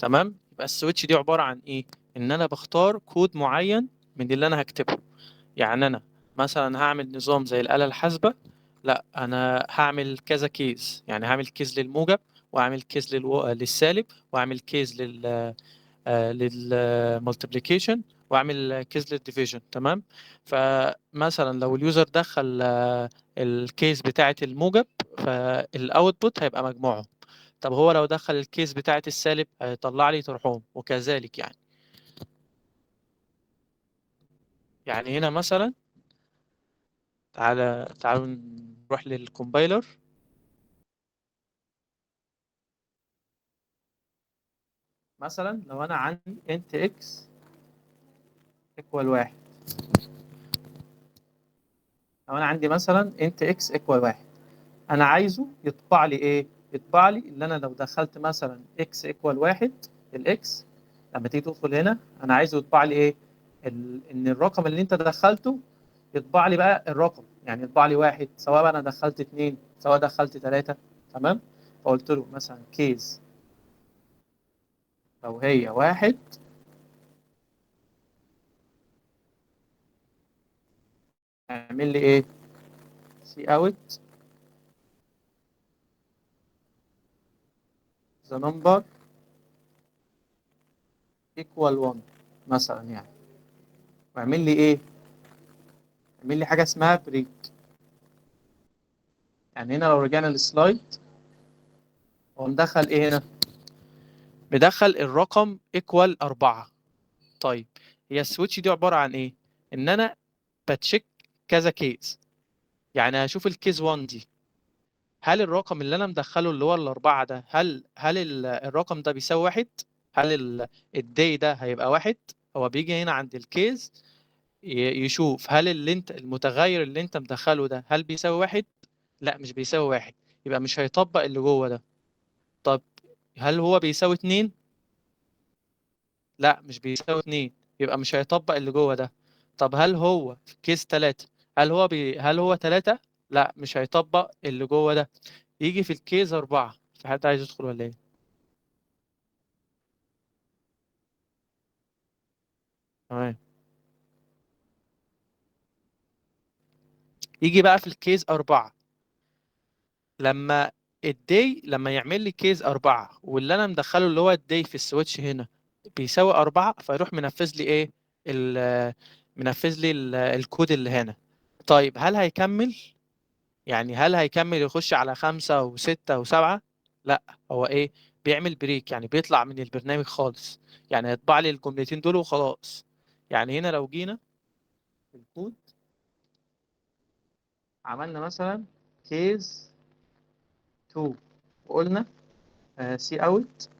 تمام. يبقى السويتش دي عباره عن ايه؟ ان انا بختار كود معين من اللي انا هكتبه. يعني انا مثلا هعمل نظام زي الآلة الحاسبة، لا انا هعمل كذا كيس، يعني هعمل كيس للموجب، واعمل كيس للسالب، واعمل كيس للمالتيبليكيشن، واعمل كيس للديفيجن. تمام. فمثلا لو اليوزر دخل الكيس بتاعة الموجب، فالاوتبوت هيبقى مجموعهم. طب هو لو دخل الكيس بتاعة السالب هيطلع لي طرحهم، وكذلك يعني. يعني هنا مثلا، تعالوا نروح للكومبايلر. مثلا لو انا عندي انت اكس ايكوال واحد، لو انا عندي مثلا انت اكس ايكوال واحد، انا عايزه يطبع لي ايه؟ يطبع لي اللي انا لو دخلت مثلا اكس ايكوال واحد، الاكس لما تيجي تدخل هنا انا عايزه يطبع لي ايه؟ ان الرقم اللي انت دخلته يطبع لي بقى الرقم، يعني يطبع لي واحد، سواء بقى انا دخلت اتنين سواء دخلت تلاتة. تمام. فقلت له مثلا كيس لو هي واحد، اعمل لي ايه؟ سي اوت ذا نمبر ايكوال 1 مثلا يعني. واعمل لي ايه؟ اعمل لي حاجه اسمها بريك. يعني هنا لو رجعنا للسلايد، هو مدخل ايه هنا؟ مدخل الرقم ايكوال 4. طيب، هي السويتش دي عباره عن ايه؟ ان انا بتشيك كذا كيس. يعني هشوف الكيس 1 دي، هل الرقم اللي انا مدخله اللي هو الاربعه ده، هل الرقم ده بيساوي واحد؟ هل الداي ده هيبقى واحد؟ هو بيجي هنا عند الكيس يشوف هل اللي انت المتغير اللي انت مدخله ده هل بيساوي واحد؟ لا مش بيساوي واحد، يبقى مش هيطبق اللي جوه ده. طب هل هو بيساوي اتنين؟ لا مش بيساوي اتنين، يبقى مش هيطبق اللي جوه ده. طب هل هو في كيس تلاتة؟ هل هو تلاتة؟ لا مش هيطبق اللي جوه ده. يجي في الكيس أربعة. في حد عايز يدخل ولا ايه؟ تمام. يجي بقى في الكيس أربعة، لما لما يعمل لي كيس أربعة، واللي أنا مدخله اللي هو الداي في السويتش هنا بيساوي أربعة، فيروح منفذ لي إيه؟ منفذ لي الكود اللي هنا. طيب هل هيكمل؟ يعني هل هيكمل يخش على خمسة وستة وسبعة؟ لا. هو إيه؟ بيعمل بريك، يعني بيطلع من البرنامج خالص. يعني هيطبع لي الجملتين دول وخلاص. يعني هنا لو جينا في الكود عملنا مثلا كيس 2، وقلنا سي اوت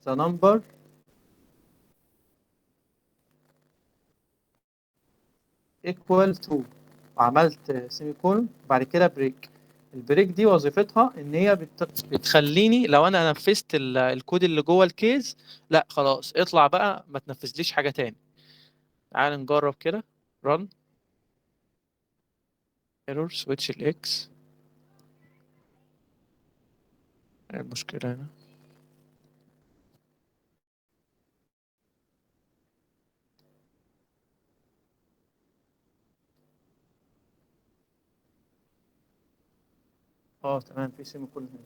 ذا نمبر equal to، وعملت سيمي كولون وبعد كده بريك. البريك دي وظيفتها ان هي بتخليني لو انا نفذت الكود اللي جوه الكيس، لا خلاص اطلع بقى ما تنفذليش حاجة تاني. تعال نجرب كده. run error switch الاكس. المشكلة هنا. اه تمام، في سيمي كولون هنا.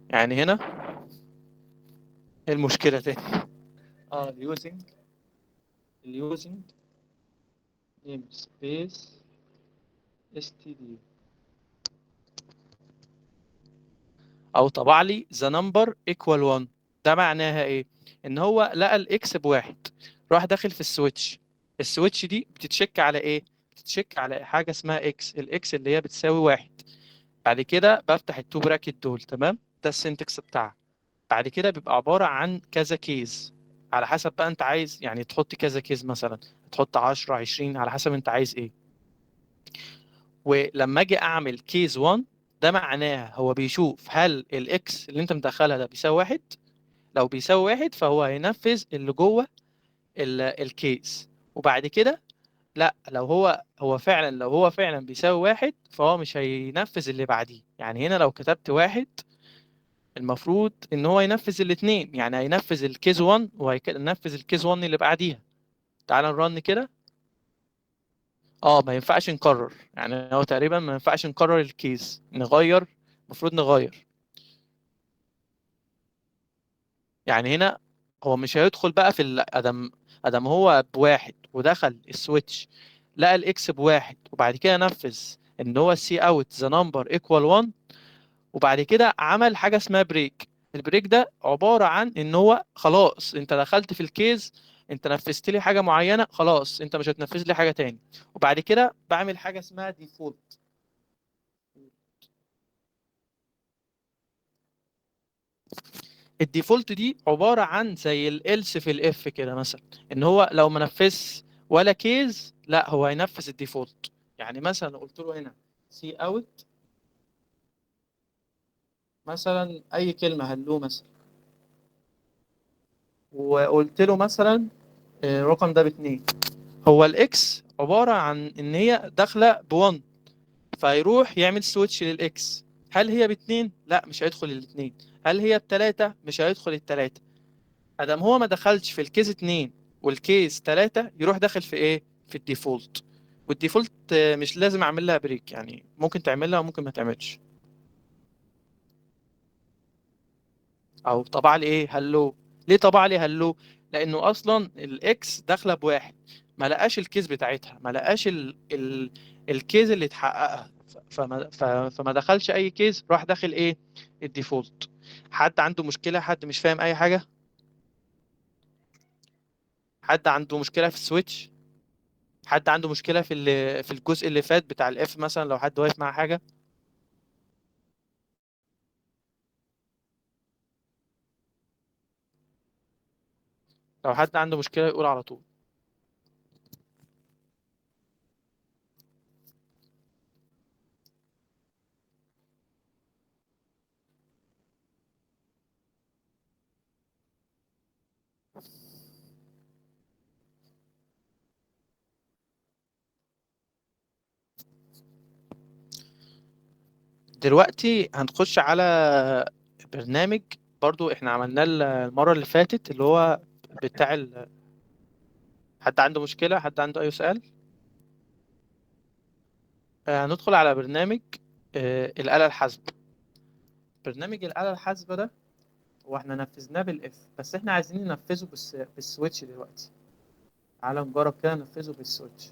يعني هنا إيه المشكلة تاني؟ اه اليوزنج نيم سبيس اس تي دي، او طبع لي the number equal 1. ده معناها ايه؟ ان هو لقى الاكس بواحد، راح داخل في السويتش. السويتش دي بتتشيك على ايه؟ بتتشيك على حاجه اسمها اكس، الاكس اللي هي بتساوي واحد. بعد كده بفتح التو براكت دول. تمام. ده السنتكس بتاعها. بعد كده بيبقى عباره عن كذا كيز، على حسب بقى انت عايز يعني تحط كذا كيز، مثلا تحط 10 20 على حسب انت عايز ايه. ولما اجي اعمل كيس 1، ده معناها هو بيشوف هل الاكس اللي انت مدخلها ده بيساوي واحد. لو بيساوي واحد فهو هينفذ اللي جوه الكيس. وبعد كده لا، لو هو فعلا بيساوي واحد، فهو مش هينفذ اللي بعديه. يعني هنا لو كتبت واحد المفروض ان هو ينفذ الاثنين، يعني هينفذ الكيس 1 وهينفذ الكيس 1 اللي بعديها. تعال نرن كده. ما ينفعش نكرر، يعني هو تقريبا ما ينفعش نكرر الكيس، نغير. المفروض نغير. يعني هنا هو مش هيدخل بقى في ادم هو بواحد ودخل السويتش، لقى الاكس بواحد، وبعد كده نفذ ان هو سي اوت ذا نمبر ايكوال 1، وبعد كده عمل حاجه اسمها بريك. البريك ده عباره عن ان هو خلاص انت دخلت في الكيز، انت نفذت لي حاجه معينه، خلاص انت مش هتنفذ لي حاجه تاني. وبعد كده بعمل حاجه اسمها ديفولت. الديفولت دي عباره عن زي الالس في الاف كده مثلا، ان هو لو ما نفذش ولا كيز، لا هو هينفذ الديفولت. يعني مثلا لو قلت له هنا سي اوت مثلا اي كلمه هلو مثلا، وقلت له مثلا الرقم ده باتنين، هو الاكس عباره عن ان هي داخله ب1، فيروح يعمل سويتش للاكس. هل هي باتنين؟ لا مش هيدخل الاتنين. هل هي بتلاتة؟ مش هيدخل التلاتة. ادم هو ما دخلش في الكيس 2 والكيس 3، يروح داخل في ايه؟ في الديفولت. والديفولت مش لازم اعمل لها بريك، يعني ممكن تعملها وممكن ما تعملش. او طبع لي ايه؟ هلو. ليه طبع لي هلو؟ لانه اصلا الاكس داخله بواحد، ما لقاش الكيس بتاعتها، ما لقاش الكيس اللي اتحققها، فما دخلش اي كيس، راح داخل ايه؟ الديفولت. حد عنده مشكله؟ حد مش فاهم اي حاجه؟ حد عنده مشكله في السويتش؟ حد عنده مشكلة في الجزء اللي فات بتاع الاف مثلا، لو حد واقف مع حاجة؟ لو حد عنده مشكلة يقول على طول. دلوقتي هنخش على برنامج برضو احنا عملناه المرة اللي فاتت، اللي هو بتاع حد عنده مشكلة؟ حد عنده اي سؤال؟ هندخل على برنامج الآلة الحاسبة. برنامج الآلة الحاسبة ده هو احنا نفذناه بالاف، بس احنا عايزين ننفذه بالسويتش دلوقتي. تعالى نجرب كده ننفذه بالسويتش.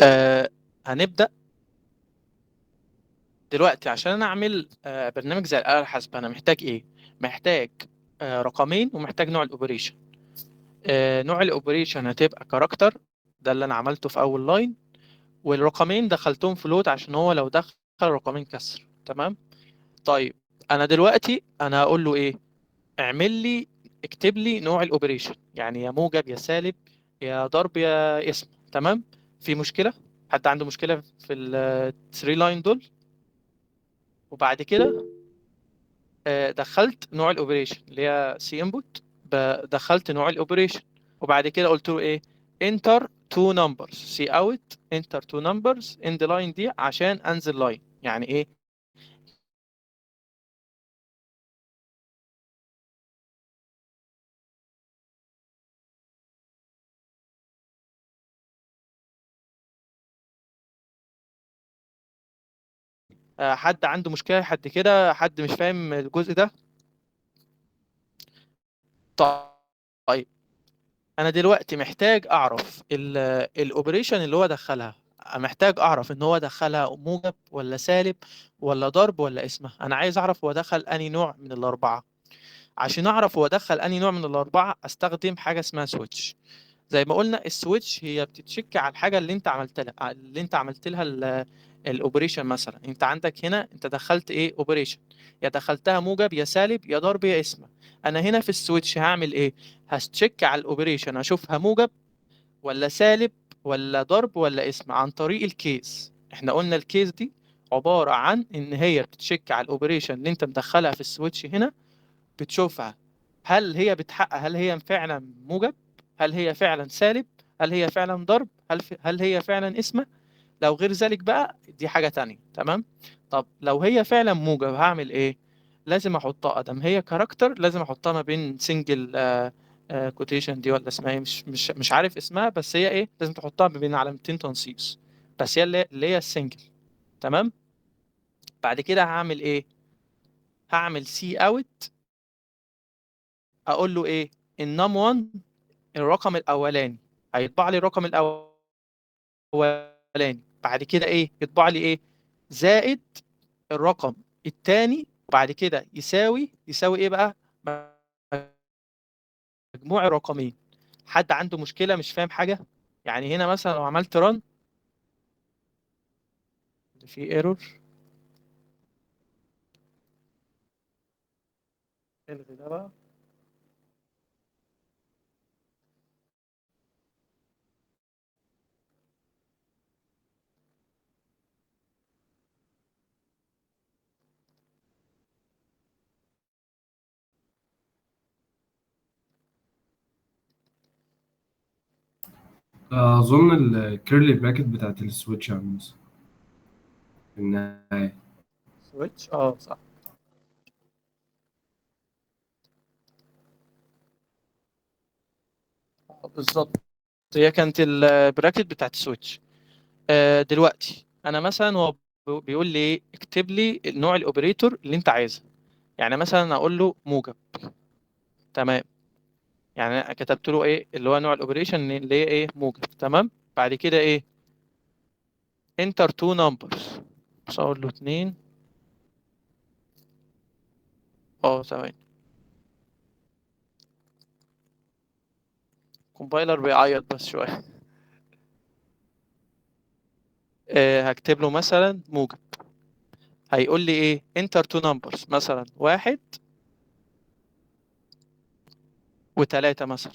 آه هنبدأ دلوقتي. عشان انا اعمل برنامج زي الآلة الحاسبة، انا محتاج ايه؟ محتاج رقمين، ومحتاج نوع الاوبريشن. نوع الاوبريشن هتبقى كاركتر، ده اللي انا عملته في اول لاين. والرقمين دخلتهم فلوت عشان هو لو دخل رقمين كسر. تمام. طيب انا دلوقتي انا هقول له ايه؟ اعمل لي، اكتب لي نوع الاوبريشن، يعني يا موجب يا سالب يا ضرب يا اسم. تمام. في مشكلة؟ حد عنده مشكلة في الثري لاين دول؟ وبعد كده دخلت نوع الاوبريشن اللي هي سي انبوت، دخلت نوع الاوبريشن، وبعد كده قلت له ايه؟ enter two numbers سي اوت enter two numbers in the line دي عشان انزل لاين. يعني ايه؟ حد عنده مشكلة؟ حد كده حد مش فاهم الجزء ده؟ طيب انا دلوقتي محتاج اعرف الاوبريشن اللي هو دخلها، محتاج اعرف ان هو دخلها موجب ولا سالب ولا ضرب ولا اسمه. انا عايز اعرف هو دخل انهي نوع من الاربعه. عشان اعرف هو دخل انهي نوع من الاربعه استخدم حاجه اسمها سويتش. زي ما قلنا السويتش هي بتتشك على الحاجه اللي انت عملت لها، الاوبريشن. مثلا انت عندك هنا انت دخلت ايه؟ اوبريشن، يا دخلتها موجب يا سالب يا ضرب يا اسمه. انا هنا في السويتش هعمل ايه؟ هتشيك على الاوبريشن اشوفها موجب ولا سالب ولا ضرب ولا اسم عن طريق الكيس. احنا قلنا الكيس دي عبارة عن إن هي بتشيك على الأوبريشن اللي أنت مدخلها في السويتش هنا، بتشوفها هل هي بتحقق، هل هي فعلا موجب، هل هي فعلا سالب، هل هي فعلا ضرب، هل هي فعلا اسمة. لو غير ذلك بقى دي حاجة تانية. تمام. طب لو هي فعلا موجب هعمل ايه؟ لازم احطها، ادم هي كاركتر لازم احطها ما بين سنجل كوتيشن دي، ولا اسمها ايه، مش عارف اسمها، بس هي ايه، لازم تحطها ما بين علامتين تنصيص، بس هي اللي هي السنجل. تمام. بعد كده هعمل ايه؟ هعمل سي اوت، اقول له ايه، النم 1 الرقم الاولاني، هيطبع لي الرقم الاولاني، بعد كده ايه يطبع لي ايه، زائد الرقم الثاني، وبعد كده يساوي ايه بقى، مجموع الرقمين. حد عنده مشكلة مش فاهم حاجة؟ يعني هنا مثلا لو عملت رن في ايرور، الغي ده بقى. أظن الكيرلي براكت بتاعت السويتش يا موسى في النهاية. سويتش، اه صح. بالظبط، هي كانت البراكت بتاعت السويتش. دلوقتي انا مثلا هو بيقول لي ايه، اكتب لي نوع الاوبريتور اللي انت عايزه. يعني مثلا اقول له موجب. تمام. يعني أنا كتبت له ايه اللي هو نوع الاوبريشن اللي هي ايه، موجب. تمام. بعد كده ايه، enter two numbers، بس اقول له 2. ثواني، كومبايلر بيعيط بس شويه. هكتب له مثلا موجب، هيقول لي ايه enter two numbers، مثلا 1 و3 مثلا.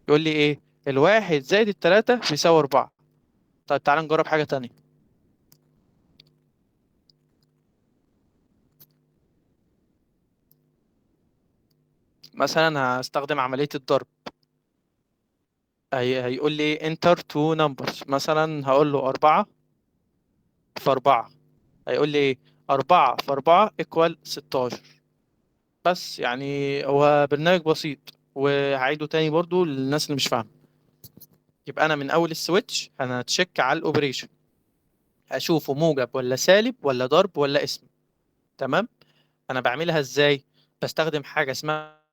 يقول لي ايه، الواحد زائد التلاتة بيساوي 4. طيب تعالى نجرب حاجة تانية. مثلا هستخدم عملية الضرب، هيقول لي enter two numbers، مثلا هقول له 4 في 4. هيقول لي ايه، 4 في 4 equal 16. بس يعني هو برنامج بسيط، وهعيده تاني برضو للناس اللي مش فاهمة. يبقى أنا من أول السويتش أنا هتشيك على الأوبريشن، أشوفه موجب ولا سالب ولا ضرب ولا اسم. تمام. أنا بعملها إزاي؟ بستخدم حاجة اسمها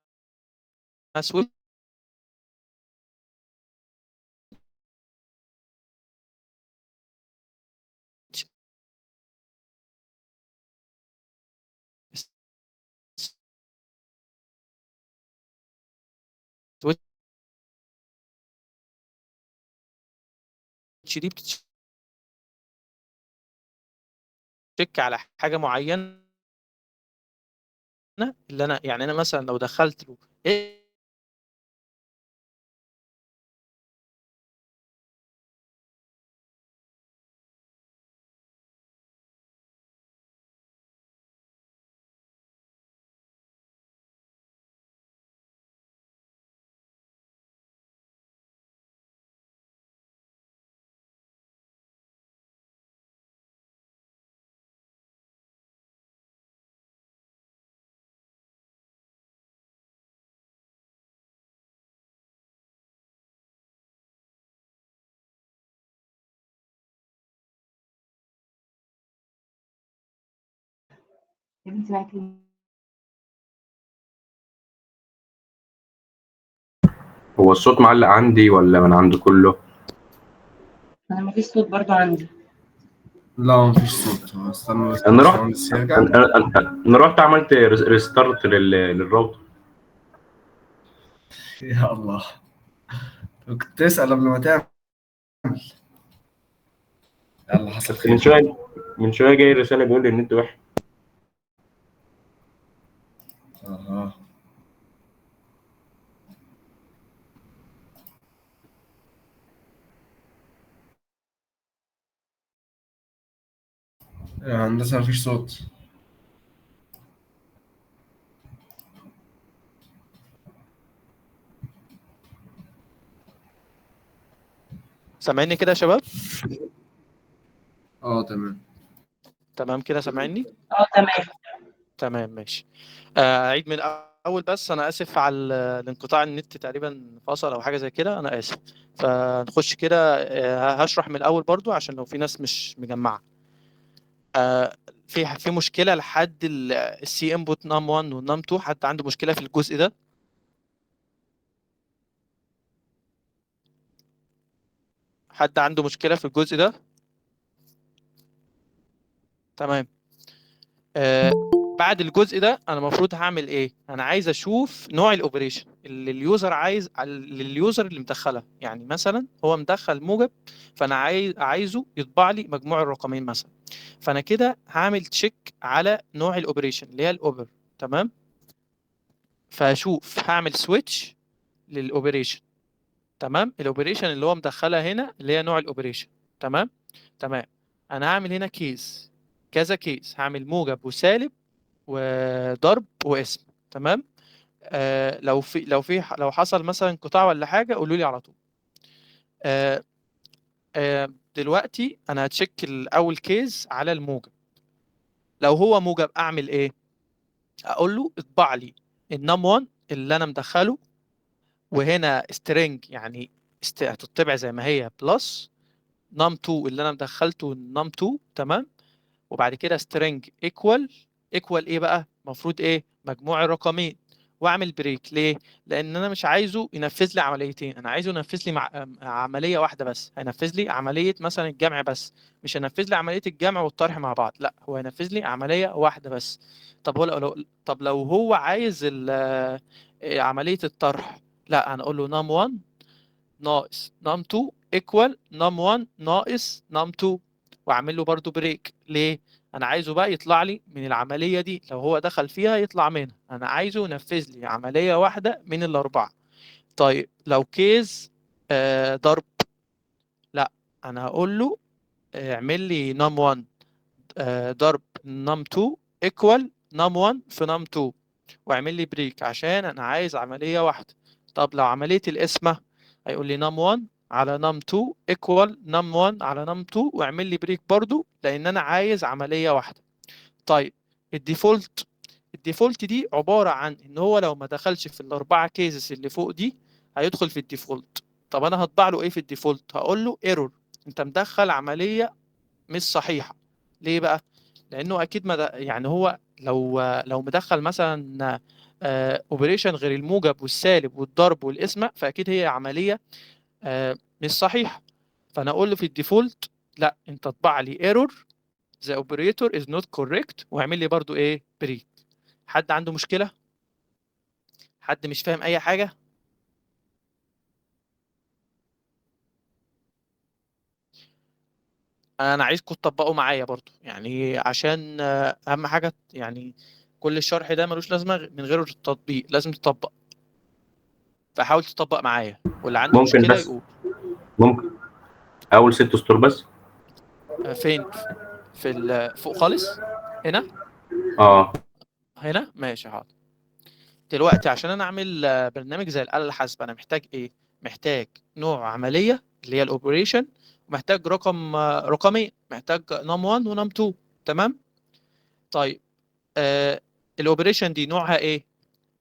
سويتش سويتش دي بتتشيك على حاجة معينة، اللي أنا يعني أنا مثلا لو دخلت له إيه يا بنتي معاكي. هو الصوت معلق عندي ولا من عند كله؟ انا مفيش صوت برضو عندي. لا مفيش صوت، هو استنى بس انا رحت الباشمهندس يرجع. انا رحت عملت ريستارت للراوتر. يا الله، كنت تسأل قبل ما تعمل. يلا حصل بس من خير. شويه من شويه جاي رساله بيقول لي ان انت وحش. اها. يا هندسة مفيش صوت. سامعني كده يا شباب؟ اه تمام. تمام كده سامعني؟ اه تمام. تمام ماشي. أعيد من الأول، بس أنا آسف على الانقطاع، النت تقريبا فصل أو حاجة زي كده، أنا آسف. فنخش كده. هشرح من الأول برضو عشان لو في ناس مش مجمعة. في مشكلة لحد السي انبوت نام 1 والنام 2، حد عنده مشكلة في الجزء ده؟ حد عنده مشكلة في الجزء ده؟ تمام. آه بعد الجزء ده انا المفروض هعمل ايه؟ انا عايز اشوف نوع الاوبريشن اللي اليوزر عايز، لليوزر اللي مدخلها. يعني مثلا هو مدخل موجب، فانا عايزه يطبع لي مجموع الرقمين مثلا. فانا كده هعمل تشيك على نوع الاوبريشن اللي هي الاوبر. تمام. فاشوف هعمل سويتش للاوبريشن. تمام. الاوبريشن اللي هو مدخلها هنا اللي هي نوع الاوبريشن. تمام. تمام. انا هعمل هنا كيس، كذا كيس، هعمل موجب وسالب وضرب واسم. تمام. لو حصل مثلا انقطاع ولا حاجه قولوا لي على طول. آه دلوقتي انا هتشيك الاول كيس على الموجب. لو هو موجب اعمل ايه؟ اقول له اطبع لي النم 1 اللي انا مدخله، وهنا string يعني هتطبع زي ما هي بلس نم 2 اللي انا مدخلته نم 2. تمام. وبعد كده string equal ايه بقى؟ المفروض ايه؟ مجموع الرقمين. واعمل بريك ليه؟ لان انا مش عايزه ينفذ لي عمليتين، انا عايزه ينفذ لي عمليه واحده بس. هينفذ لي عمليه مثلا الجمع بس، مش هينفذ لي عمليه الجمع والطرح مع بعض، لا هو هينفذ لي عمليه واحده بس. طب هو طب لو هو عايز عمليه الطرح، لا انا اقول له num 1 ناقص num 2 equal num 1 ناقص num 2، واعمل له برضو بريك ليه؟ انا عايزه بقى يطلع لي من العمليه دي، لو هو دخل فيها يطلع منها، انا عايزه ينفذ لي عمليه واحده من الاربعه. طيب لو كيس ضرب، لا انا هقول له اعمل لي num 1 ضرب num 2 equal num 1 في num 2، واعمل لي بريك عشان انا عايز عمليه واحده. طب لو عمليه القسمه، هيقول لي num 1 على num 2 equal num 1 على num 2، واعمل لي بريك برضو لان انا عايز عمليه واحده. طيب الديفولت دي عباره عن ان هو لو ما دخلش في الاربعه كيسز اللي فوق دي هيدخل في الديفولت. طب انا هطبع له ايه في الديفولت؟ هقول له ايرور، انت مدخل عمليه مش صحيحه. ليه بقى؟ لانه اكيد ما يعني هو لو مدخل مثلا اوبريشن غير الموجب والسالب والضرب والقسمه، فاكيد هي عمليه مش صحيحه. فانا اقول له في الديفولت لا انت اطبع لي ايرور the operator is not correct، واعمل لي برضو ايه؟ بريك. حد عنده مشكله؟ حد مش فاهم اي حاجه؟ انا عايزكم تطبقوا معايا برضو، يعني عشان اهم حاجه يعني كل الشرح ده ملوش لازمه من غير التطبيق، لازم تطبق. فحاول تطبق معايا، واللي عنده ممكن مشكله بس، يقول. ممكن اول 6 سطور بس. فين؟ فوق خالص؟ هنا؟ اه. هنا ماشي حاضر. دلوقتي عشان انا اعمل برنامج زي الآلة الحاسبة، انا محتاج ايه؟ محتاج نوع عملية اللي هي الاوبريشن، ومحتاج رقمين، محتاج نم 1 ونم 2. تمام. طيب الاوبريشن دي نوعها ايه؟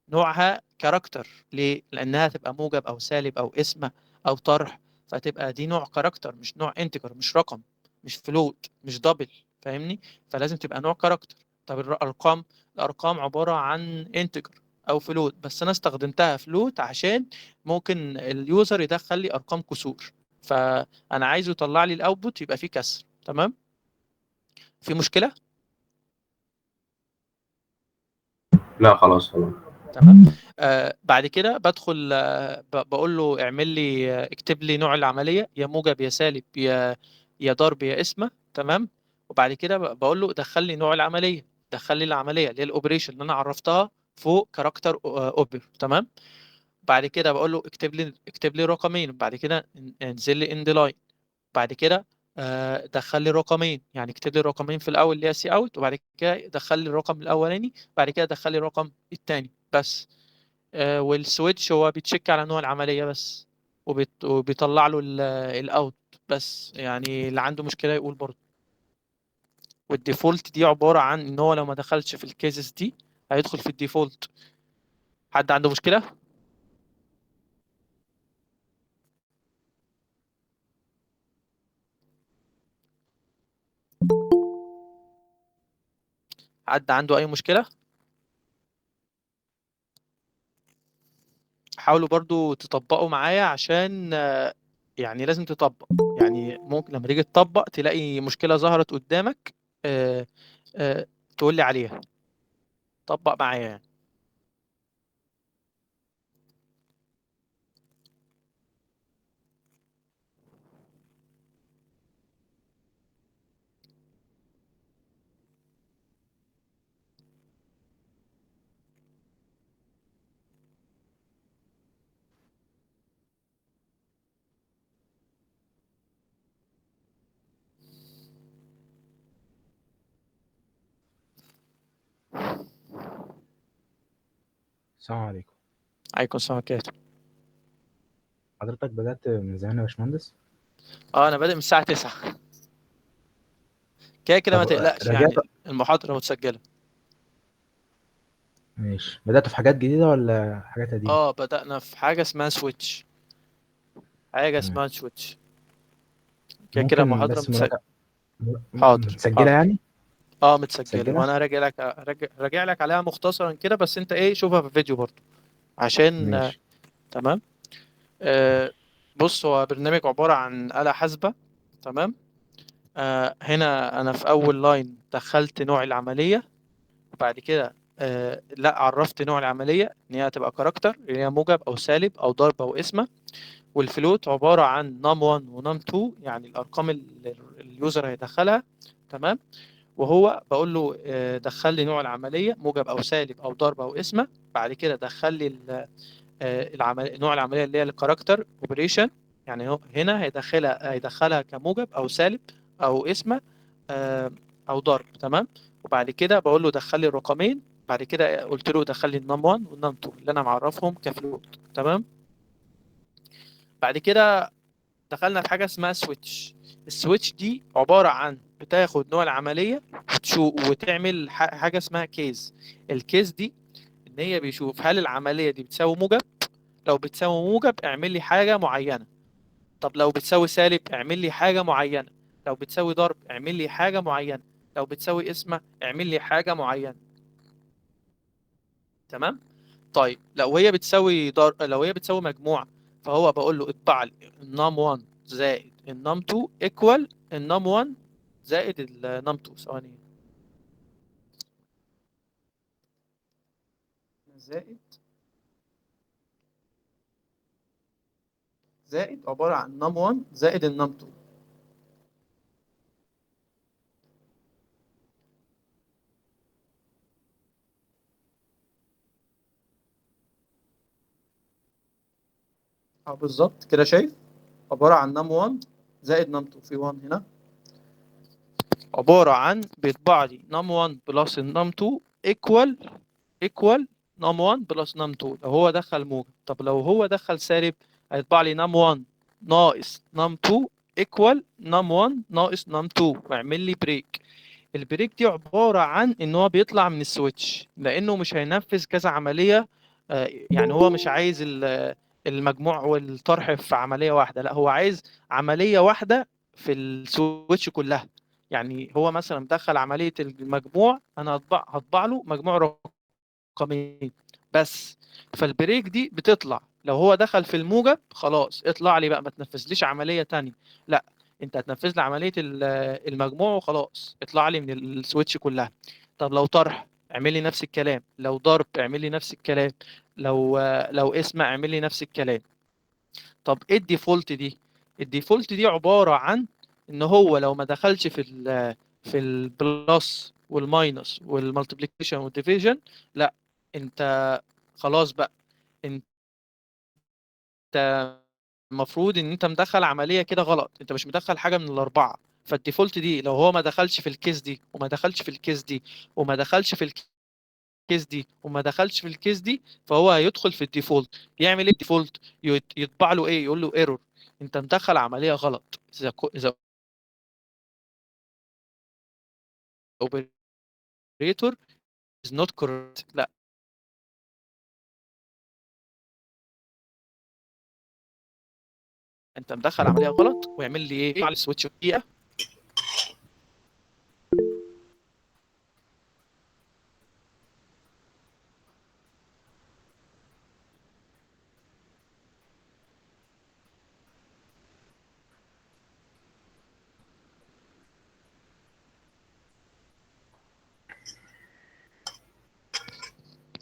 نوعها كاركتر. ليه؟ لانها تبقى موجب او سالب او اسمه او طرح، فتبقى دي نوع كاركتر مش نوع انتجر، مش رقم، مش فلوت، مش دبل. فاهمني؟ فلازم تبقى نوع كاركتر. طب الارقام، الارقام عباره عن انتجر او فلوت، بس انا استخدمتها فلوت عشان ممكن اليوزر يدخل لي ارقام كسور، فانا عايزه يطلع لي الاوتبوت يبقى فيه كسر. تمام. في مشكله؟ لا خلاص خلاص. تمام. بعد كده بدخل بقول له اعمل لي اكتب لي نوع العملية، يا موجب يا سالب يا ضرب يا قسمة. تمام. وبعد كده بقول له دخل لي نوع العملية، دخل لي العملية اللي هي الاوبريشن اللي انا عرفتها فوق كاركتر اوبر. تمام. بعد كده بقول له اكتب لي رقمين، بعد كده انزل لي اند لاين. بعد كده دخل لي الرقمين، يعني اكتب لي الرقمين في الاول اللي هي سي اوت، وبعد كده دخل لي الرقم الاولاني، بعد كده دخل لي الرقم الثاني بس. والسويتش هو بيتشيك على نوع العمليه بس، وبيطلع له الاوت بس، يعني اللي عنده مشكله يقول برضه. والديفولت دي عباره عن ان هو لو ما دخلش في الكيسز دي هيدخل في الديفولت. حد عنده مشكله؟ حد عنده اي مشكله؟ حاولوا برضو تطبقوا معايا عشان يعني لازم تطبق. يعني ممكن لما تيجي تطبق تلاقي مشكلة ظهرت قدامك، آه، تقول لي عليها. طبق معايا يعني. السلام عليكم. عليكم السلام عليكم. حضرتك بدأت من زمان يا باشمهندس؟ انا بادئ من الساعة 9 كده كده، ما طب تقلقش رجعت. يعني المحاضرة متسجلة. ماشي، بدأت في حاجات جديدة ولا حاجات قديمة؟ بدأنا في حاجة اسمها سويتش. حاجة تمام. اسمها سويتش. كده كده ممكن محاضرة بس مراجعة حاضر متسجلة حاضر. يعني؟ متسجلة، متسجلة؟ وانا راجع لك عليها مختصرا كده، بس انت ايه شوفها في الفيديو برضو عشان ماشي. تمام. بص، هو برنامج عبارة عن آلة حاسبة. تمام. هنا أنا في أول لاين دخلت نوع العملية، وبعد كده لا، عرفت نوع العملية إن هي هتبقى كاركتر، اللي هي موجب أو سالب أو ضرب أو قسمة. والفلوت عبارة عن num1 و num2، يعني الأرقام اللي اليوزر هيدخلها. تمام. وهو بقول له دخل لي نوع العملية موجب أو سالب أو ضرب أو قسمة. بعد كده دخل لي نوع العمليه اللي هي الكاركتر اوبريشن، يعني هو هنا هيدخلها كموجب او سالب او اسمه آه، او ضرب. تمام. وبعد كده بقول له دخل لي الرقمين، بعد كده قلت له دخل لي النم 1 والنم 2 اللي انا معرفهم كفلوت. تمام. بعد كده دخلنا في حاجه اسمها سويتش. السويتش دي عباره عن بتاخد نوع العمليه وتعمل حاجه اسمها كيز. الكيز دي ان هي بيشوف هل العمليه دي بتساوي موجب. لو بتساوي موجب اعمل لي حاجة معينة. طب لو بتساوي سالب اعمل لي حاجة معينة. لو بتساوي ضرب اعمل لي حاجة معينة. لو بتساوي قسمة اعمل لي حاجة معينة. تمام. طيب لو هي بتساوي مجموع، فهو بقول له اطبع لي النم 1 زائد النم 2 ايكوال النم 1 زائد النم 2. ثواني. زائد عبارة عن نم 1 زائد النم 2. بالظبط كده، شايف؟ عبارة عن نم 1 زائد نم 2، في 1 هنا. عبارة عن بيطبع لي نم 1 بلس النم 2 ايكوال نم 1 بلس نم 2 لو هو دخل موجب. طب لو هو دخل سالب هيطبع لي نم 1 ناقص نم 2 ايكوال نم 1 ناقص نم 2، ويعمل لي بريك. البريك دي عبارة عن ان هو بيطلع من السويتش، لانه مش هينفذ كذا عملية. يعني هو مش عايز المجموع والطرح في عملية واحدة، لا هو عايز عملية واحدة في السويتش كلها. يعني هو مثلا مدخل عملية المجموع، انا هطبع له مجموع رقمين بس. فالبريك دي بتطلع لو هو دخل في الموجب، خلاص اطلع لي بقى، ما تنفذليش عملية تانية. لا، انت هتنفذ لي عملية المجموع وخلاص، اطلع لي من السويتش كلها. طب لو طرح اعمل لي نفس الكلام، لو ضرب اعمل لي نفس الكلام، لو اسم اعمل لي نفس الكلام. طب ايه الديفولت دي؟ الديفولت دي عبارة عن ان هو لو ما دخلش في البلس والماينس والمالتيبليكيشن والديفيجن، لا انت خلاص بقى، انت المفروض ان انت مدخل عمليه كده غلط، انت مش مدخل حاجه من الاربعه. فالديفولت دي لو هو ما دخلش في الكيس دي وما دخلش في الكيس دي وما دخلش في الكيس دي وما دخلش في الكيس دي، فهو هيدخل في الديفولت. يعمل ايه الديفولت؟ يطبع له ايه؟ يقول له ايرور، انت مدخل عمليه غلط. اذا operator is not correct، لا انت مدخل عمليه غلط. ويعمل لي ايه على السويتش دقيقه.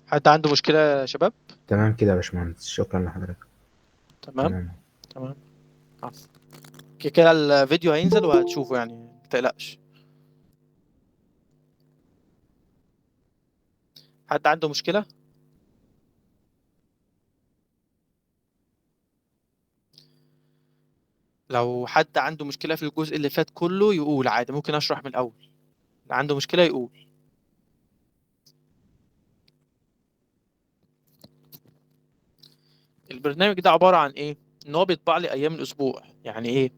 حد عنده مشكله يا شباب؟ تمام كده يا باشمهندس، شكرا لحضرتك. تمام تمام. تمام. عفوا. كده الفيديو هينزل وهتشوفه يعني، ما تقلقش. حد عنده مشكله؟ لو حد عنده مشكله في الجزء اللي فات كله يقول عادي، ممكن اشرح من الاول. اللي عنده مشكله يقول. البرنامج ده عباره عن ايه؟ ان هو بيطبع لي ايام الاسبوع. يعني ايه؟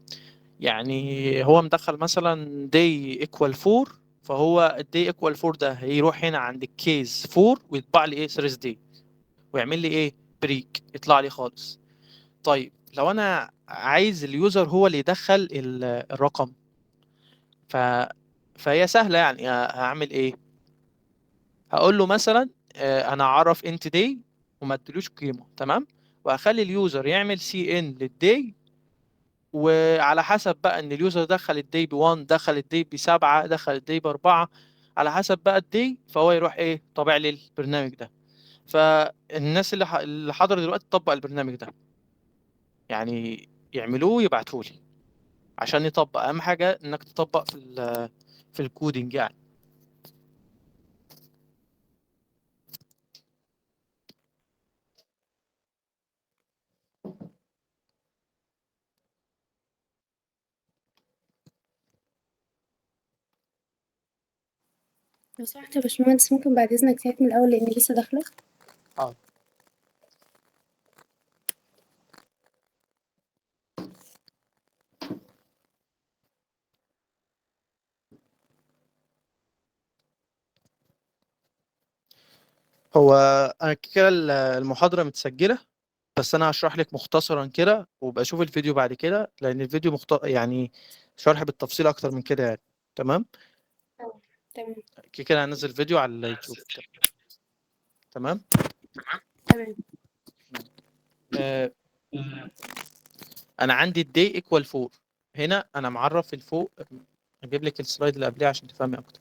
يعني هو مدخل مثلا day equal 4، فهو الدي equal 4 ده هيروح هنا عند الكيس 4 ويطبع لي ايه Thursday، ويعمل لي ايه بريك، يطلع لي خالص. طيب لو انا عايز اليوزر هو اللي يدخل الرقم، ف فهي سهله يعني. هعمل ايه؟ هقول له مثلا انا اعرف انت داي وما اديلوش قيمه، تمام، واخلي اليوزر يعمل سي ان للداي، وعلى حسب بقى ان اليوزر دخل الداي ب1، دخل الداي ب7، دخل الداي ب4، على حسب بقى الداي، فهو يروح ايه طابع لي البرنامج ده. فالناس اللي حضر دلوقتي تطبق البرنامج ده، يعني يعملوه يبعتوه لي عشان يطبق. اهم حاجه انك تطبق في الكودينج يعني. لو سمحت يا باشمهندس، ممكن بعد إذنك تعيد من الأول لأني لسه داخلة. اه هو انا كده المحاضره متسجله، بس انا هشرح لك مختصرا كده، وابقى اشوف الفيديو بعد كده، لان الفيديو يعني شرح بالتفصيل اكتر من كده يعني. تمام. تمام. كده هنزل فيديو على اليوتيوب. تمام. تمام. آه انا عندي الدي ايكوال 4. هنا انا معرف الفوق. اجيب لك السلايد اللي قبليه عشان تفهمي اكتر.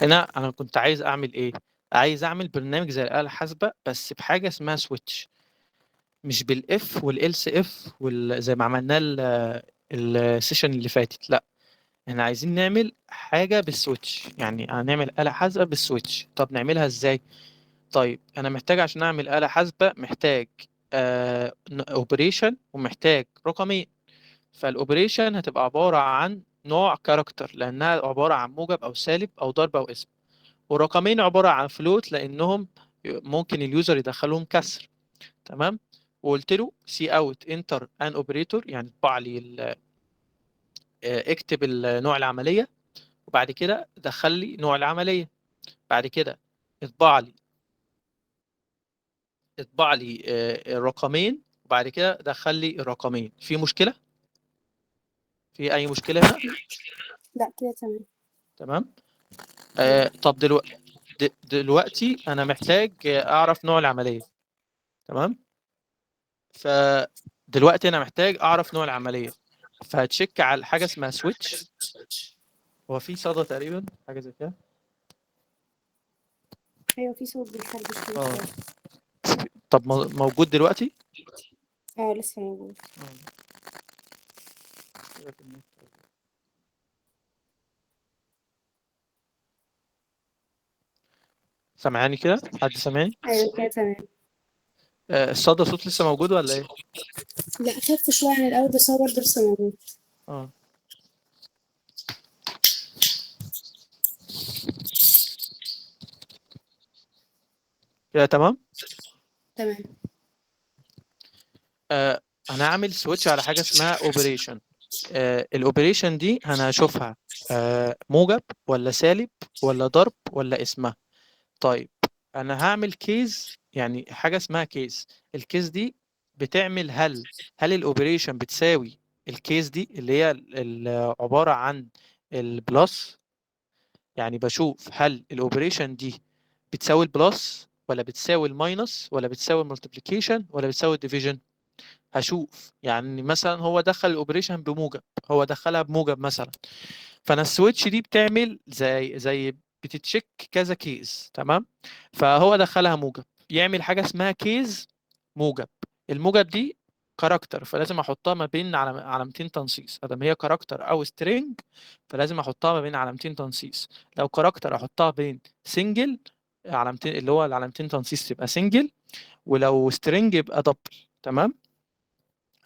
هنا انا كنت عايز اعمل ايه؟ عايز اعمل برنامج زي الآلة الحاسبة بس بحاجة اسمها سويتش، مش بالاف والالس اف زي ما عملناه السيشن اللي فاتت. لا، احنا عايزين نعمل حاجة بالسويتش، يعني هنعمل آلة حاسبة بالسويتش. طب نعملها ازاي؟ طيب انا محتاج عشان اعمل آلة حاسبة محتاج اوبريشن ومحتاج رقمين. فالاوبريشن هتبقى عبارة عن نوع كاركتر لانها عبارة عن موجب او سالب او ضرب او اسم، ورقمين عبارة عن فلوت لانهم ممكن اليوزر يدخلهم كسر. تمام. وقلت له سي اوت انتر ان اوبريتور، يعني اطبع لي اكتب نوع العملية، وبعد كده دخل لي نوع العملية، بعد كده اطبع لي الرقمين، وبعد كده دخل لي الرقمين. في مشكلة؟ في أي مشكلة هنا؟ لا كده تمام. تمام. طب دلوقتي أنا محتاج أعرف نوع العملية. تمام. فدلوقتي أنا محتاج أعرف نوع العملية، فهتشيك على حاجة اسمها سويتش. هو في صدى تقريبا، حاجة زي كده. أيوة في صوت بيخربش كده اه شوية. طب موجود دلوقتي؟ لسه موجود. سامعاني كده؟ حد سامعني؟ أيوة كده تمام. الصدى صوت لسه موجود ولا ايه؟ لا خف شوية عن الأول بس هو برضه لسه موجود. اه كده تمام. تمام. انا هعمل سويتش على حاجه اسمها اوبريشن. الاوبريشن دي انا هشوفها موجب ولا سالب ولا ضرب ولا اسمها. طيب انا هعمل كيس، يعني حاجه اسمها كيس. الكيس دي بتعمل هل الاوبريشن بتساوي الكيس دي اللي هي عباره عن البلس. يعني بشوف هل الاوبريشن دي بتساوي البلس ولا بتساوي الماينس ولا بتساوي الملتبليكيشن ولا بتساوي الديفيجن. هشوف يعني مثلا هو دخل الاوبريشن بموجب، هو دخلها بموجب مثلا، فانا السويتش دي بتعمل زي بتتشيك كذا كيس. تمام. فهو دخلها موجب، يعمل حاجه اسمها كيس موجب. الموجب دي كاركتر، فلازم احطها ما بين علامتين تنصيص. ادام هي كاركتر او سترينج فلازم احطها ما بين علامتين تنصيص. لو كاركتر احطها بين سنجل علامتين، اللي هو العلامتين تنصيص تبقى سنجل، ولو سترينج يبقى دبل. تمام.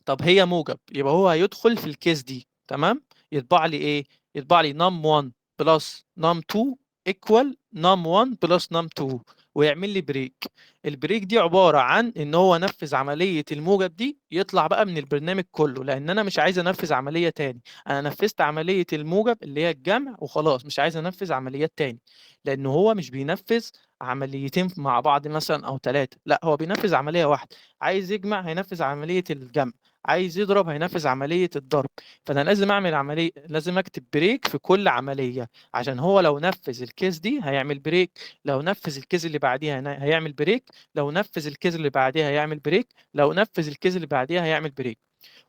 طب هي موجب يبقى هو هيدخل في الكيس دي. تمام. يطبع لي ايه؟ يطبع لي num1 بلس num2 equal num1 بلس num2 ويعمل لي بريك. البريك دي عبارة عن ان هو نفذ عملية الموجب دي يطلع بقى من البرنامج كله، لان انا مش عايز انفذ عملية تاني. انا نفذت عملية الموجب اللي هي الجمع وخلاص، مش عايز انفذ عمليات تاني، لان هو مش بينفذ عمليتين مع بعض مثلا او ثلاثة، لا هو بينفذ عملية واحدة. عايز يجمع هينفذ عملية الجمع، عايز يضرب هينفذ عملية الضرب. فأنا لازم أعمل عملية، لازم أكتب بريك في كل عملية، عشان هو لو نفذ الكيس دي هيعمل بريك، لو نفذ الكيس اللي بعديها هيعمل بريك، لو نفذ الكيس اللي بعديها هيعمل بريك، لو نفذ الكيس اللي بعديها هيعمل بريك.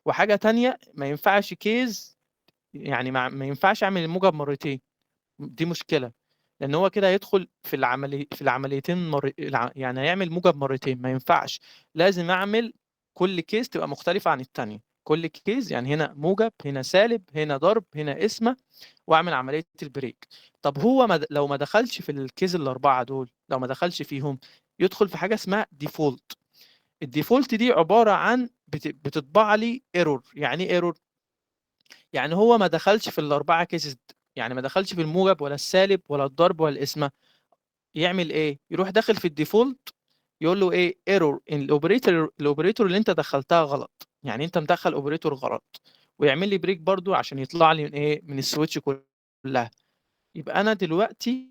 وحاجة تانية، ما ينفعش كيس، يعني ما ينفعش أعمل الموجب مرتين، دي مشكلة، لأن هو كده هيدخل في العمليتين يعني هيعمل موجب مرتين، ما ينفعش. لازم أعمل كل كيس تبقى مختلفة عن التانية، كل كيس يعني هنا موجب هنا سالب هنا ضرب هنا قسمة، وأعمل عملية البريك. طب هو لو ما دخلش في الكيس الأربعة دول، لو ما دخلش فيهم يدخل في حاجة اسمها ديفولت. الديفولت دي عبارة عن بتطبع لي ايرور. يعني ايه ايرور؟ يعني هو ما دخلش في الأربعة كيسز، يعني ما دخلش في الموجب ولا السالب ولا الضرب ولا القسمة. يعمل ايه؟ يروح داخل في الديفولت يقول له ايه؟ ايرور ان الاوبريتور اللي انت دخلتها غلط، يعني انت مدخل اوبريتور غلط، ويعمل لي بريك برضو عشان يطلع لي من ايه؟ من السويتش كلها. يبقى انا دلوقتي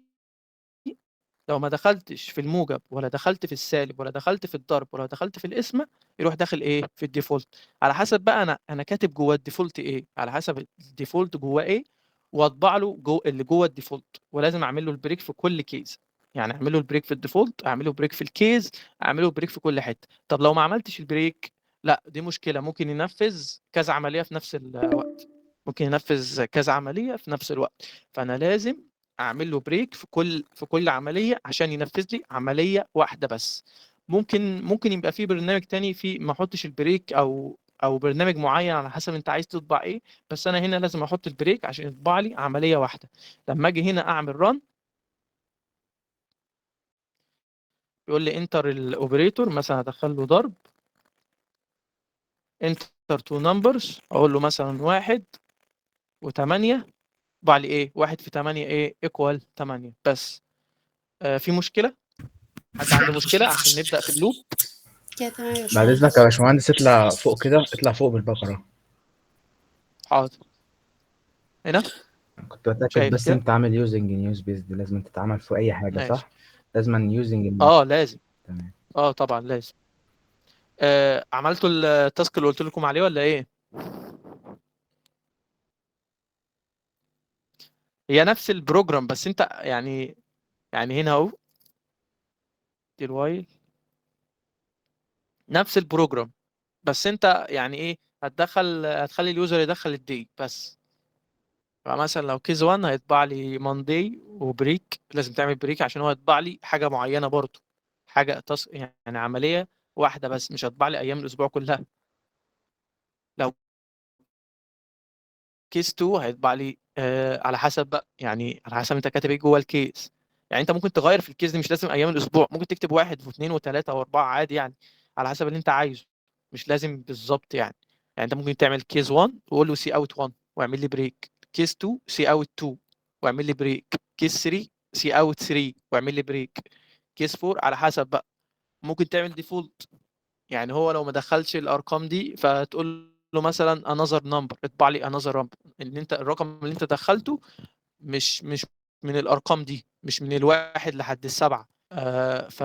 لو ما دخلتش في الموجب ولا دخلت في السالب ولا دخلت في الضرب ولا دخلت في القسمه، يروح داخل ايه؟ في الديفولت. على حسب بقى انا كاتب جوه الديفولت ايه، على حسب الديفولت جواه ايه واطبع له اللي جوه الديفولت. ولازم اعمل له البريك في كل كيس، يعني اعمل له البريك في الديفولت، اعمل له بريك في الكيس، اعمل له بريك في كل حته. طب لو ما عملتش البريك، لا دي مشكله، ممكن ينفذ كذا عمليه في نفس الوقت، ممكن ينفذ كذا عمليه في نفس الوقت. فانا لازم اعمل له بريك في كل عمليه عشان ينفذ لي عمليه واحده بس. ممكن يبقى في برنامج تاني في ما احطش البريك، او برنامج معين على حسب انت عايز تطبع ايه. بس انا هنا لازم احط البريك عشان يطبع لي عمليه واحده. لما اجي هنا اعمل ران يقول لي انتر الاوبريتور، مثلا ادخل له ضرب، انتر تو نمبرز، اقول له مثلا 1 و8، طبع لي ايه؟ 1 في 8 ايه؟ ايكوال 8 بس. في مشكله؟ حد عنده مشكله عشان نبدا في اللوب؟ كده تمام يا بعد اذنك باشمهندس. يا باشمهندس اطلع فوق كده، اطلع فوق بالبقرة. حاضر. هنا كنت بتأكد شايف بس كده؟ انت عامل يوزنج نيوز بيز دي لازم تتعمل في اي حاجة ماشي. صح؟ لازم يوزنج. لازم. تمام. طبعا لازم. عملتوا التاسك اللي قلت لكم عليه ولا ايه؟ هي نفس البروجرام، بس انت يعني هنا اهو دي الوايل، نفس البروجرام، بس انت يعني ايه؟ هتخلي اليوزر يدخل الدي بس. فمثلا لو كيز 1 هيطبع لي ماندي وبريك، لازم تعمل بريك عشان هو يطبع لي حاجه معينه برضو، حاجه يعني عمليه واحده بس، مش هتطبع لي ايام الاسبوع كلها. كيس 2 هيطبع لي على حسب بقى، يعني على حسب انت كاتب ايه جوه الكيس. يعني انت ممكن تغير في الكيس دي، مش لازم ايام الاسبوع، ممكن تكتب 1 و2 و3 و4 عادي يعني، على حسب اللي انت عايزه، مش لازم بالظبط يعني. يعني انت ممكن تعمل كيس 1 وقول له سي اوت 1 واعمل لي بريك، كيس 2 سي اوت 2 واعمل لي بريك، كيس 3 سي اوت 3 واعمل لي بريك، كيس 4 على حسب بقى. ممكن تعمل ديفولت، يعني هو لو ما دخلش الارقام دي فتقول له مثلا another number، اطبع لي another number، ان انت الرقم اللي انت دخلته مش من الارقام دي، مش من الواحد لحد السبعة. آه ف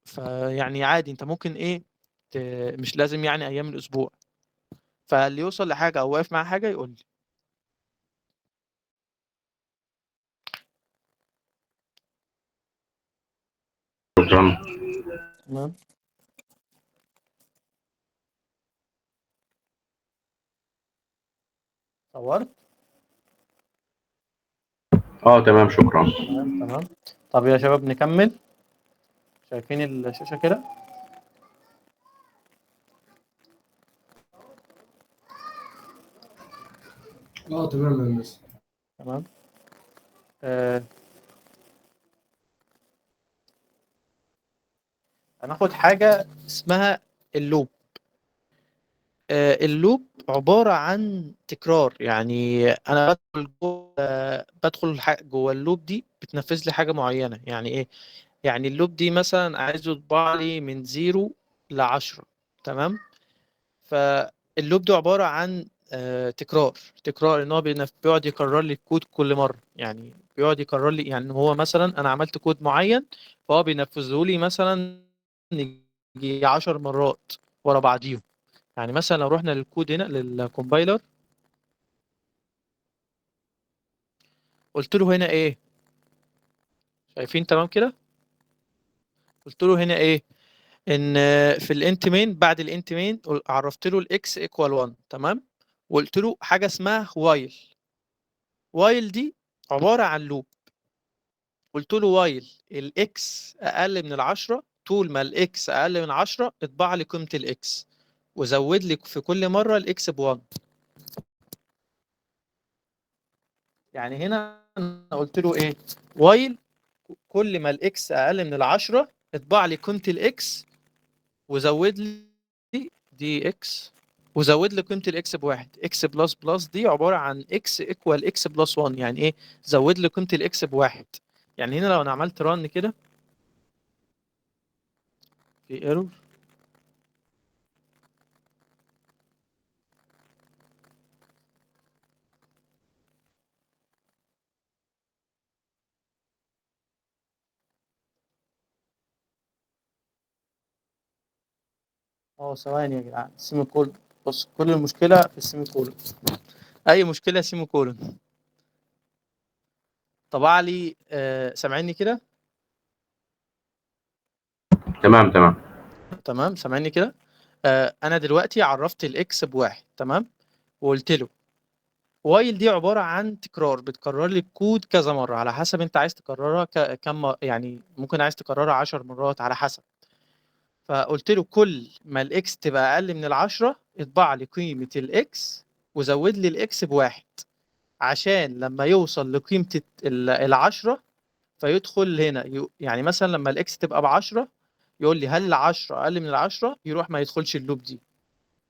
ف يعني عادي انت ممكن ايه ت... مش لازم يعني ايام الاسبوع. فاللي يوصل لحاجة او واقف مع حاجة يقول لي. شكرا. تمام. صورت. تمام شكرا. تمام. طب يا شباب نكمل. شايفين الشاشة كده؟ تمام يا هندسة. تمام. آه هناخد حاجة اسمها اللوب. اللوب عبارة عن تكرار، يعني أنا بدخل جوه اللوب دي بتنفذ لي حاجة معينة. يعني إيه؟ يعني اللوب دي مثلا عايزه يطبع لي من 0 ل10. تمام. فاللوب ده عبارة عن تكرار إن هو بيقعد يكرر لي الكود كل مرة، يعني بيقعد يكرر لي، يعني هو مثلا أنا عملت كود معين فهو بينفذه لي مثلا يجي 10 مرات ورا بعضيهم. يعني مثلا لو رحنا للكود هنا للكومبايلر، قلت له هنا ايه؟ شايفين تمام كده؟ قلت له هنا ايه؟ ان في الانت مين، بعد الانت مين عرفت له الاكس ايكوال 1. تمام. وقلت له حاجه اسمها وايل. وايل دي عباره عن لوب. قلت له وايل الاكس اقل من العشرة، طول ما الاكس اقل من 10 اطبع لي قيمه الاكس، وزود لي في كل مره الاكس ب1. يعني هنا انا قلت له ايه؟ وايل كل ما الاكس اقل من العشرة اطبع لي قيمه الاكس، وزود لي دي اكس، وزود لي قيمه الاكس بواحد. اكس بلس بلس دي عباره عن اكس ايكوال اكس بلس 1، يعني ايه؟ زود لي قيمه الاكس بواحد. يعني هنا لو انا عملت ران كده في ايرور. ثواني يا جدعان، السيمي كولون. بص، كل المشكله في السيمي كولون، اي مشكله سيمي كولون. طبع لي سامعيني كده؟ تمام تمام. تمام، سامعني كده. انا دلوقتي عرفت الاكس بواحد. تمام. وقلت له وايل دي عباره عن تكرار، بتكرر لي الكود كذا مره على حسب انت عايز تكررها يعني ممكن عايز تكررها 10 مرات على حسب. فقلت له كل ما الاكس تبقى اقل من العشرة اطبع لي قيمه الاكس، وزود لي الاكس بواحد، عشان لما يوصل لقيمه العشرة فيدخل هنا يعني مثلا لما الاكس تبقى ب10 يقول لي هل العشرة اقل من العشرة، يروح ما يدخلش اللوب دي.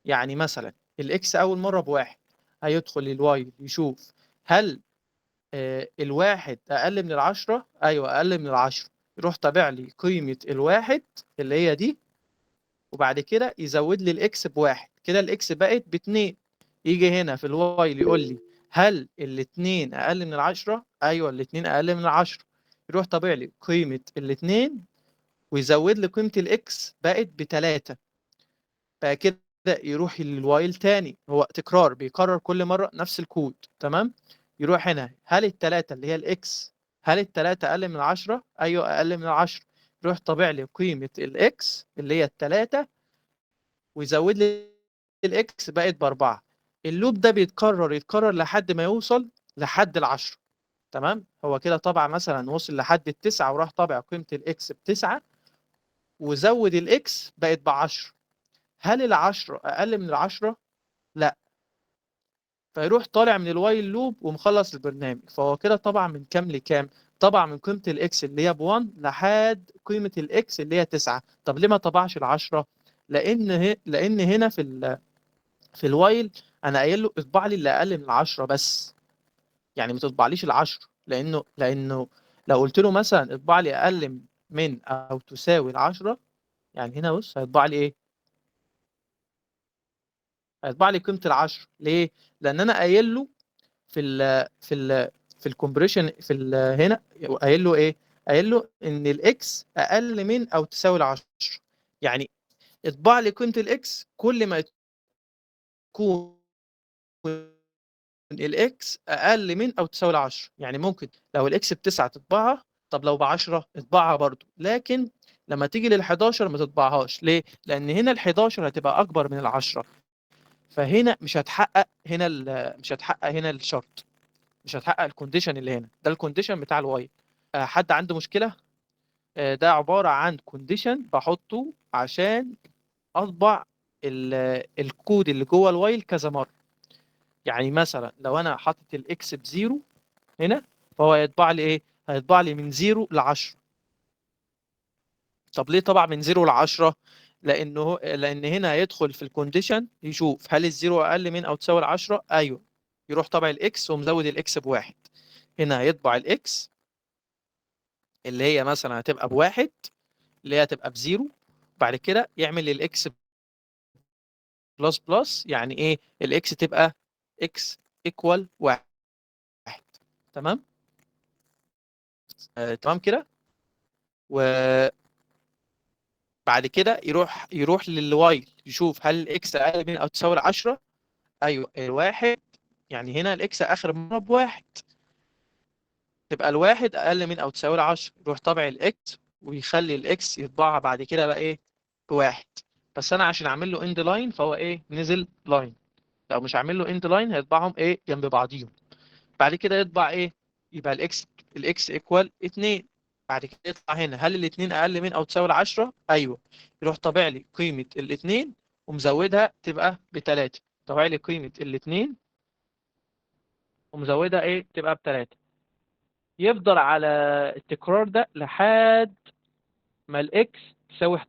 يعني مثلا الاكس اول مره بواحد، هيدخل الواي يشوف هل الواحد اقل من العشرة، ايوه اقل من العشرة، يروح تابع لي قيمه الواحد اللي هي دي، وبعد كده يزود لي الاكس بواحد، كده الاكس بقت باتنين. يجي هنا في الواي يقول لي هل الاتنين اقل من العشرة، ايوه الاتنين اقل من العشرة، يروح طابع لي قيمه الاتنين ويزود لي قيمه الاكس بقت بتلاتة. بقى كده يروح للوايل تاني، هو تكرار بيكرر كل مرة نفس الكود. تمام. يروح هنا هل التلاتة اللي هي الاكس، هل التلاتة أقل من 10؟ أيوه أقل من 10. يروح طابع لي قيمة الاكس اللي هي التلاتة، ويزود لي الاكس بقت ب4. اللوب ده يتكرر لحد ما يوصل لحد ال10. تمام. هو كده طبع مثلا وصل لحد ال9 وراح طابع قيمة الاكس ب9، وزود الاكس بقت ب10. هل ال10 أقل من ال10؟ لا. فيروح طالع من الوايل لوب ومخلص البرنامج. فهو كده طبعا من كام لكام؟ طبعا من قيمة الاكس اللي هي ب1 لحد قيمة الاكس اللي هي 9. طب ليه ما طبعش ال10؟ لان هنا في الوايل انا قايل له اطبع لي اللي اقل من 10 بس، يعني ما تطبعليش ال10، لانه لو قلت له مثلا اطبع لي اقل من او تساوي ال10، يعني هنا بص هيطبع لي ايه؟ هيطبع لي قيمة ال10. ليه؟ لان انا قايل له في الكومبريشن هنا قايل له ايه؟ قايل له ان الاكس اقل من او تساوي ال10. يعني اطبع لي قيمة الاكس كل ما تكون الاكس اقل من او تساوي 10. يعني ممكن لو الاكس ب9 تطبعها، طب لو ب10 اطبعها برضو، لكن لما تيجي لل11 ما تطبعهاش. ليه؟ لان هنا ال11 هتبقى اكبر من ال10، فهنا مش هتحقق هنا الشرط، مش هتحقق الكونديشن اللي هنا. ده الكونديشن بتاع الواي. حد عنده مشكلة؟ ده عبارة عن كونديشن بحطه عشان اطبع الكود اللي جوه الوايل كذا مرة. يعني مثلا لو انا حاطط الاكس بزيرو هنا، فهو هيطبع لي ايه؟ هيطبع لي من 0 ل 10. طب ليه طبع من 0 ل 10؟ لان هنا هيدخل في الكونديشن يشوف هل الزيرو اقل من او تساوي ال 10. ايوه، يروح طبع الاكس ومزود الاكس بواحد. هنا هيطبع الاكس اللي هي مثلا هتبقى بواحد، اللي هي هتبقى بزيرو. بعد كده يعمل الاكس بلس بلس، يعني ايه؟ الاكس تبقى اكس ايكوال واحد. تمام. تمام كده. وبعد كده يروح للوايل يشوف هل الاكس اقل من او تساوي 10. ايوه الواحد، يعني هنا الاكس اخر مره بواحد، تبقى الواحد اقل من او تساوي 10. يروح طابع الاكس ويخلي الاكس يطبعها بعد كده بقى ايه؟ بواحد. بس انا عشان اعمل له اند لاين فهو ايه؟ نزل لاين. لو مش هعمل له اند لاين هيطبعهم ايه؟ جنب بعضيهم. بعد كده يطبع ايه؟ يبقى الاكس ايكوال 2. بعد كده يطلع هنا هل الاثنين اقل من او تساوي 10؟ ايوه. يروح طابع لي قيمه الاثنين ومزودها تبقى ب3. طابع لي قيمه الاثنين ومزودها ايه؟ تبقى ب3. يفضل على التكرار ده لحد ما الاكس تساوي 11،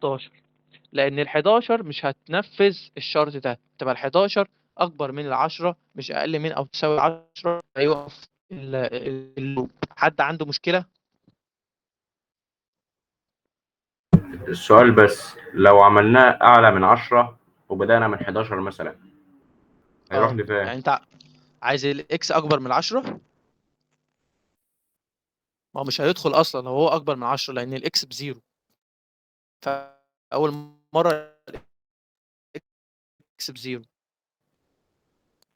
لان ال11 مش هتنفذ الشرط ده. تبقى ال11 اكبر من ال10 مش اقل من او تساوي 10، هيقف اللوب. حد عنده مشكلة؟ السؤال بس لو عملناه اعلى من 10 وبدأنا من 11 مثلا هيروح اه لفين؟ يعني انت عايز الاكس اكبر من ال10؟ ما هو مش هيدخل اصلا لو هو اكبر من 10، لان الاكس بزيرو. فاول مرة الاكس بزيرو،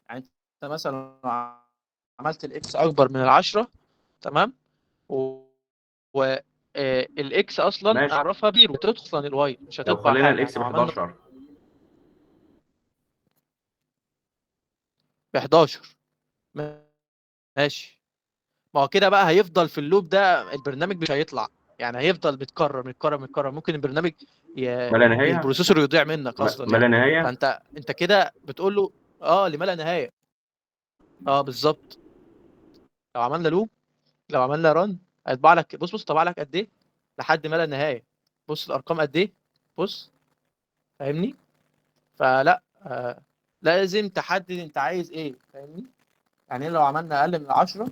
يعني انت مثلا عملت الاكس اكبر من ال10، تمام، و الاكس اصلا ماشي. اعرفها بيرو، تدخل الواي مش لو هتطبع خلينا حاجه. يعني الاكس لو ب عملنا 11 ب 11 ماشي. ما هو كده بقى هيفضل في اللوب ده، البرنامج مش هيطلع. يعني هيفضل بيتكرر متكرر متكرر، ممكن البرنامج ما لا نهاية. البروسيسور يضيع منك اصلا ما لا يعني. نهاية. فانت كده بتقول له اه لما لا نهايه. اه بالظبط. لو عملنا لوب، لو عملنا رن، هيطبع لك، بص طبع لك قد ايه؟ لحد ما لا نهايه. بص الارقام قد ايه. بص، فاهمني؟ فلا لازم تحدد انت عايز ايه، فاهمني؟ يعني لو عملنا اقل من 10،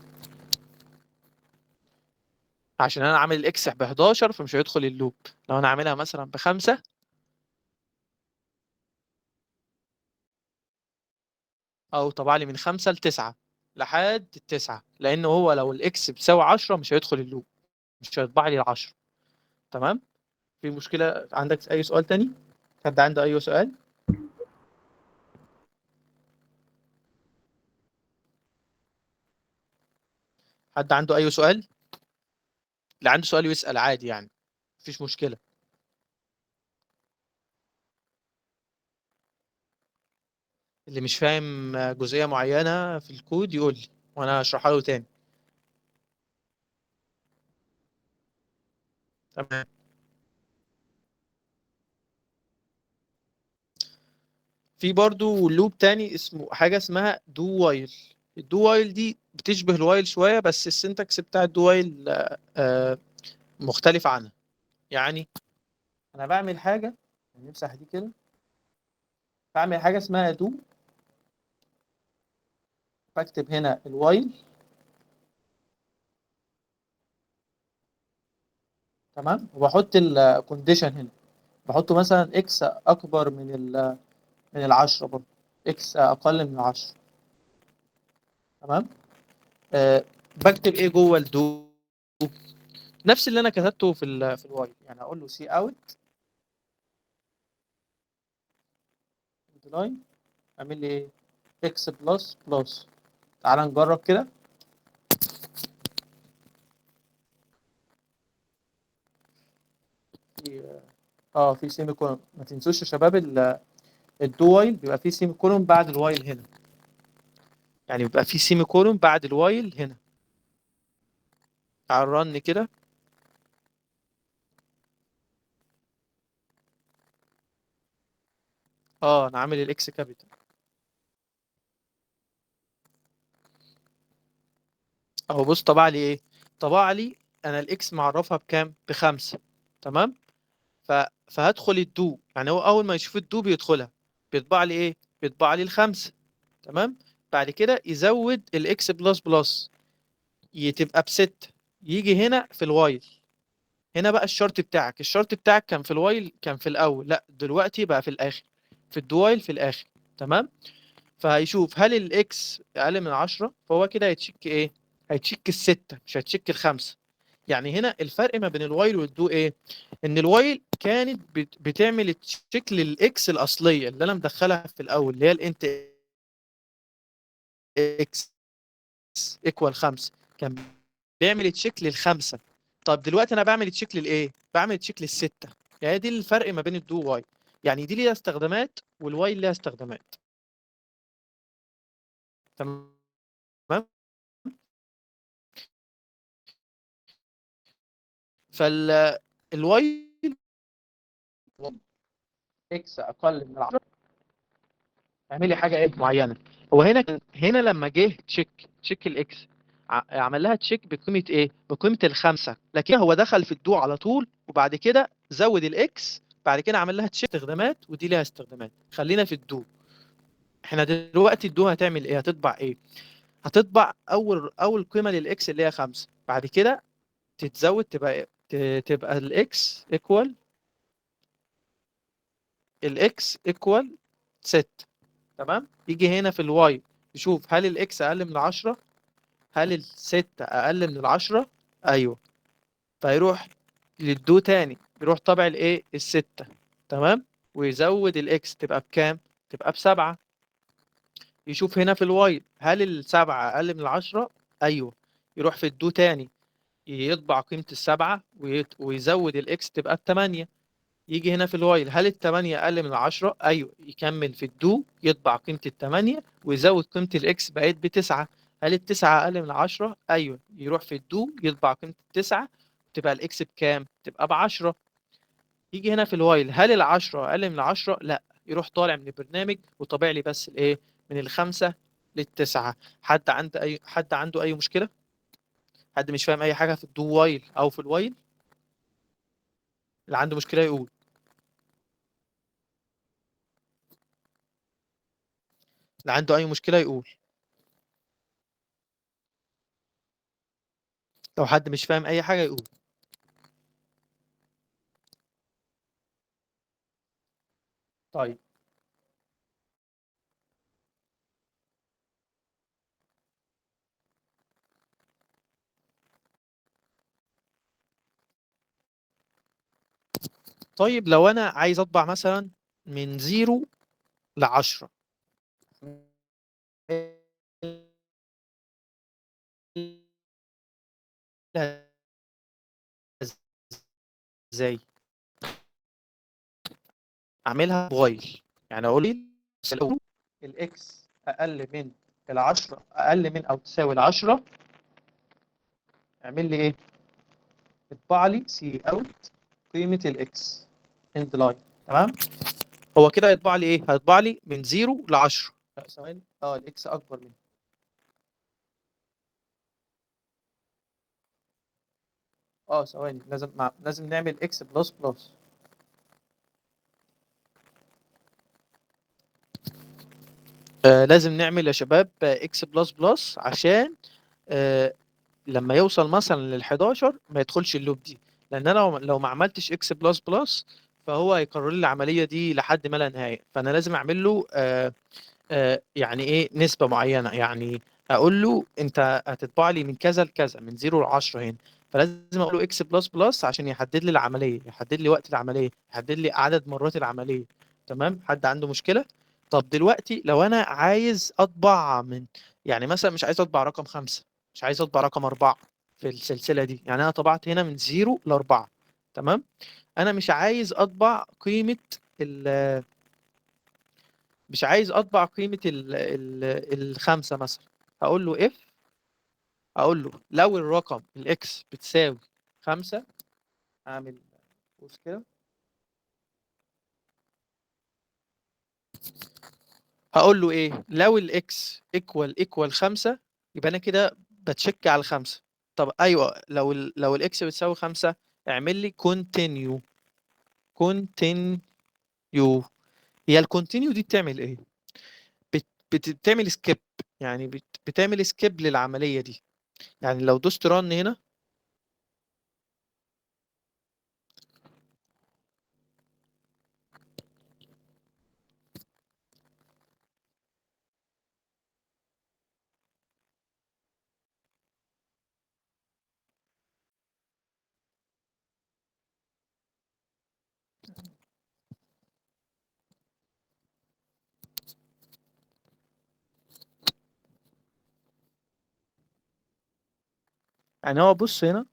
عشان انا عامل الاكس ب 11 فمش هيدخل اللوب. لو انا عاملها مثلا ب5، او طبع لي من 5 ل9 لحد ال9، لان هو لو الاكس بيساوي 10 مش هيدخل اللوب، مش هيطبع لي ال10. تمام. في مشكلة؟ عندك اي سؤال تاني؟ حد عنده اي سؤال؟ حد عنده اي سؤال؟ اللي عنده سؤال يسأل عادي يعني، مفيش مشكلة. اللي مش فاهم جزئية معينة في الكود يقول لي وانا اشرحها له تاني. تمام. في برضو لوب تاني اسمه حاجه اسمها دو وايل. الدو وايل دي بتشبه الوايل شويه، بس السنتكس بتاع الدو وايل مختلف عنها. يعني انا بعمل حاجه، نمسح دي كده، بعمل حاجه اسمها دو، بكتب هنا الوايل، تمام، وبحط الكونديشن هنا، بحطه مثلا اكس اكبر من العشرة، برضه اكس اقل من 10، تمام. بكتب ايه جوه الدو؟ نفس اللي انا كتبته في الوايل. يعني اقول له سي اوت لاين، اعمل لي ايه؟ اكس بلس بلس. تعال نجرب كده. في في سيمي كولون. ما تنسوش يا شباب الدو وايل بيبقى فيه سيمي كولون بعد الوايل هنا، يعني بيبقى فيه سيمي كولون بعد الوايل هنا. تعال رن كده. انا عامل الاكس كابيتال اهو. بص طبع لي ايه؟ طبع لي انا الاكس معرفها بكام؟ ب5، تمام. ف... فهدخل الدو، يعني هو اول ما يشوف الدو بيدخلها، بيطبع لي ايه؟ بيطبع لي ال5، تمام. بعد كده يزود الاكس بلس بلس، تبقى ب6. يجي هنا في الوايل، هنا بقى الشرط بتاعك كان في الوايل كان في الاول، لا دلوقتي بقى في الاخر، في الدوايل في الاخر، تمام. فهيشوف هل الاكس اقل من 10، فهو كده هيتشيك ايه؟ هيتشيك ال6 مش هيتشيك ال5. يعني هنا الفرق ما بين الوايل والدو ايه؟ ان الوايل كانت بتعمل تشيك للاكس الاصليه اللي انا مدخلها في الاول، اللي هي الانت اكس ايكوال 5، كان بيعمل تشيك لل5. طب دلوقتي انا بعمل تشيك للايه؟ بعمل تشيك لل6. يعني دي الفرق ما بين الدو واي. يعني دي ليها استخدامات والوايل ليها استخدامات، تمام. فالوايل اكس اقل من 10، اعمل لي حاجه ايه معينه. هو هنا لما جه تشيك الاكس، عمل لها تشيك بقيمه ايه؟ بقيمه ال5. لكن هو دخل في الدو على طول، وبعد كده زود الاكس، بعد كده عمل لها تشيك استخدامات، ودي ليها استخدامات. خلينا في الدو. احنا دلوقتي الدو هتعمل ايه؟ هتطبع ايه؟ هتطبع اول قيمه للاكس اللي هي 5، بعد كده تتزود تبقى إيه؟ تبقى الاكس ايكوال 6، تمام. يجي هنا في الواي يشوف هل الاكس اقل من 10، هل الستة اقل من 10؟ ايوه. فيروح للدو تاني، يروح طابع الايه؟ الستة، تمام، ويزود الاكس تبقى بكام؟ تبقى ب7. يشوف هنا في الواي هل السبعة اقل من 10؟ ايوه. يروح في الدو تاني، يطبع قيمة ال7 ويزود الاكس تبقى ب8. يجي هنا في الوايل هل ال8 اقل من 10؟ ايوه. يكمل في الدو، يطبع قيمه ال8 ويزود قيمه الاكس بقت ب9. هل التسعة اقل من 10؟ ايوه. يروح في الدو، يطبع قيمه التسعة، تبقى الاكس بكام؟ تبقى ب10. يجي هنا في الوايل هل ال10 اقل من 10؟ لا. يروح طالع من البرنامج وطابع لي بس الايه؟ من ال5 لل9. حد عنده اي مشكله؟ حد مش فاهم اي حاجه في الدو وايل او في الوايل؟ اللي عنده مشكله يقول. اللي عنده اي مشكله يقول. لو حد مش فاهم اي حاجه يقول. طيب طيب لو انا عايز اطبع مثلا من 0 ل10، ازاي اعملها بوايل؟ يعني اقول لي الاكس اقل من ال10، اقل من او تساوي ال10، اعمل لي ايه؟ اطبع لي سي اوت قيمه الاكس اند لاين، تمام. هو كده هيطبع لي ايه؟ هيطبع لي من 0 ل 10. لا ثواني، الاكس اكبر من، ثواني، لازم نعمل اكس بلس بلس. لازم نعمل يا شباب اكس بلس بلس عشان آه لما يوصل مثلا لل 11 ما يدخلش اللوب دي، لان انا لو ما عملتش اكس بلس بلس فهو هيكرر لي العمليه دي لحد ما لا نهايه، فانا لازم اعمل له يعني ايه نسبه معينه، يعني اقول له انت هتطبع لي من كذا لكذا، من 0 ل 10 هنا، فلازم اقول له اكس بلس بلس عشان يحدد لي العمليه، يحدد لي وقت العمليه، يحدد لي عدد مرات العمليه. تمام؟ حد عنده مشكله؟ طب دلوقتي لو انا عايز اطبع من، يعني مثلا مش عايز اطبع رقم 5، مش عايز اطبع رقم 4 في السلسله دي، يعني انا طبعت هنا من 0 ل 4. تمام؟ انا مش عايز اطبع قيمه ال مش عايز اطبع قيمه الخمسه مثلا. هقول له اف، اقول له لو الرقم الاكس بتساوي 5، اعمل قوس كده، هقول له ايه؟ لو الاكس ايكوال 5 يبقى انا كده بتشيك على الخمسه. طب ايوه، لو الاكس بتساوي 5 اعمل لي كونتينيو. كونتينيو، هي الكونتينيو دي بتعمل ايه؟ بتعمل سكيب، يعني بتعمل سكيب للعمليه دي. يعني لو دوست رن هنا، يعني هو بص هنا،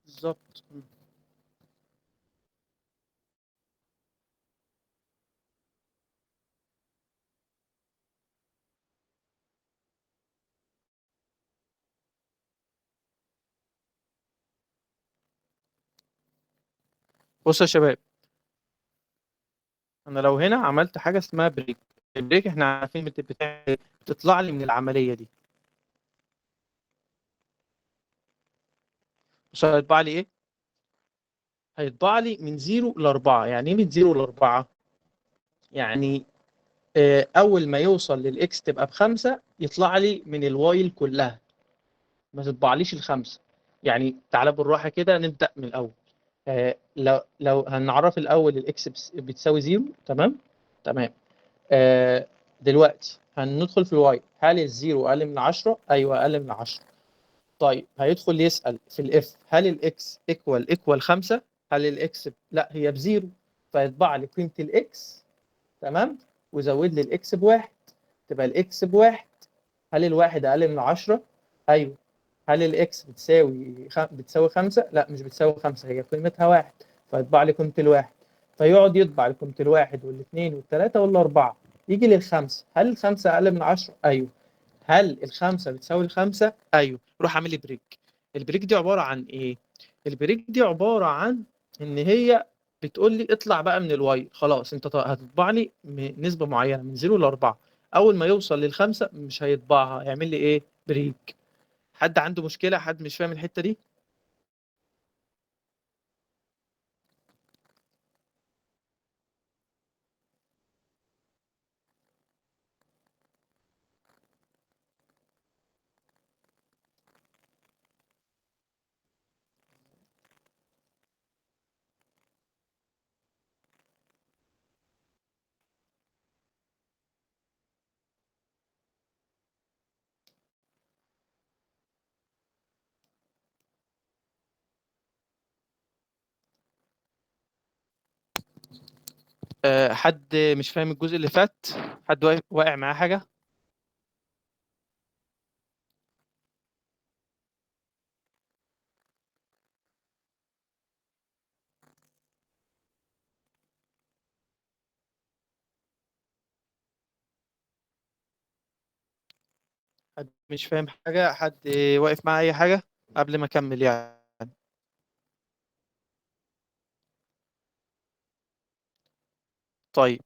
بالظبط. بص يا شباب، انا لو هنا عملت حاجه اسمها بريك، البريك احنا عارفين بتطلع لي من العمليه دي. بص هيطبع لي ايه؟ هيطبع لي من 0 ل 4. يعني ايه من 0 ل 4؟ يعني اول ما يوصل للاكس تبقى بخمسة يطلع لي من الوايل كلها، ما تطبعليش الخمسه. يعني تعالى بالراحه كده نبدا من الاول. لو هنعرف الاول الاكس بتساوي 0. تمام؟ تمام. آه دلوقتي هندخل في الواي، هل الزيرو اقل من 10؟ ايوه اقل من 10. طيب هيدخل يسأل في الاف، هل الاكس ايكوال 5؟ هل الاكس لا هي بزيرو، فيطبع لي قيمة الاكس. تمام؟ وزود لي الاكس بواحد، تبقى الاكس بواحد. هل الواحد اقل من 10؟ ايوه. هل الاكس بتساوي 5؟ لا مش بتساوي 5، هي قيمتها واحد، فيطبع لي قيمة الواحد. فيقعد يطبع قيمة الواحد والاثنين والثلاثة والاربعة، يجي للخمسة. هل الخمسة اقل من 10؟ ايوه. هل الخمسة بتساوي الخمسة؟ أيوه. روح أعمل لي بريك. البريك دي عبارة عن إيه؟ البريك دي عبارة عن إن هي بتقول لي اطلع بقى من الواي، خلاص أنت هتطبع لي نسبة معينة من 0 ل 4. أول ما يوصل للخمسة مش هيطبعها، يعمل لي إيه؟ بريك. حد عنده مشكلة؟ حد مش فاهم الحتة دي؟ حد مش فاهم الجزء اللي فات؟ حد واقع معاه حاجة؟ حد مش فاهم حاجة؟ حد واقف معايا أي حاجة قبل ما أكمل يعني؟ طيب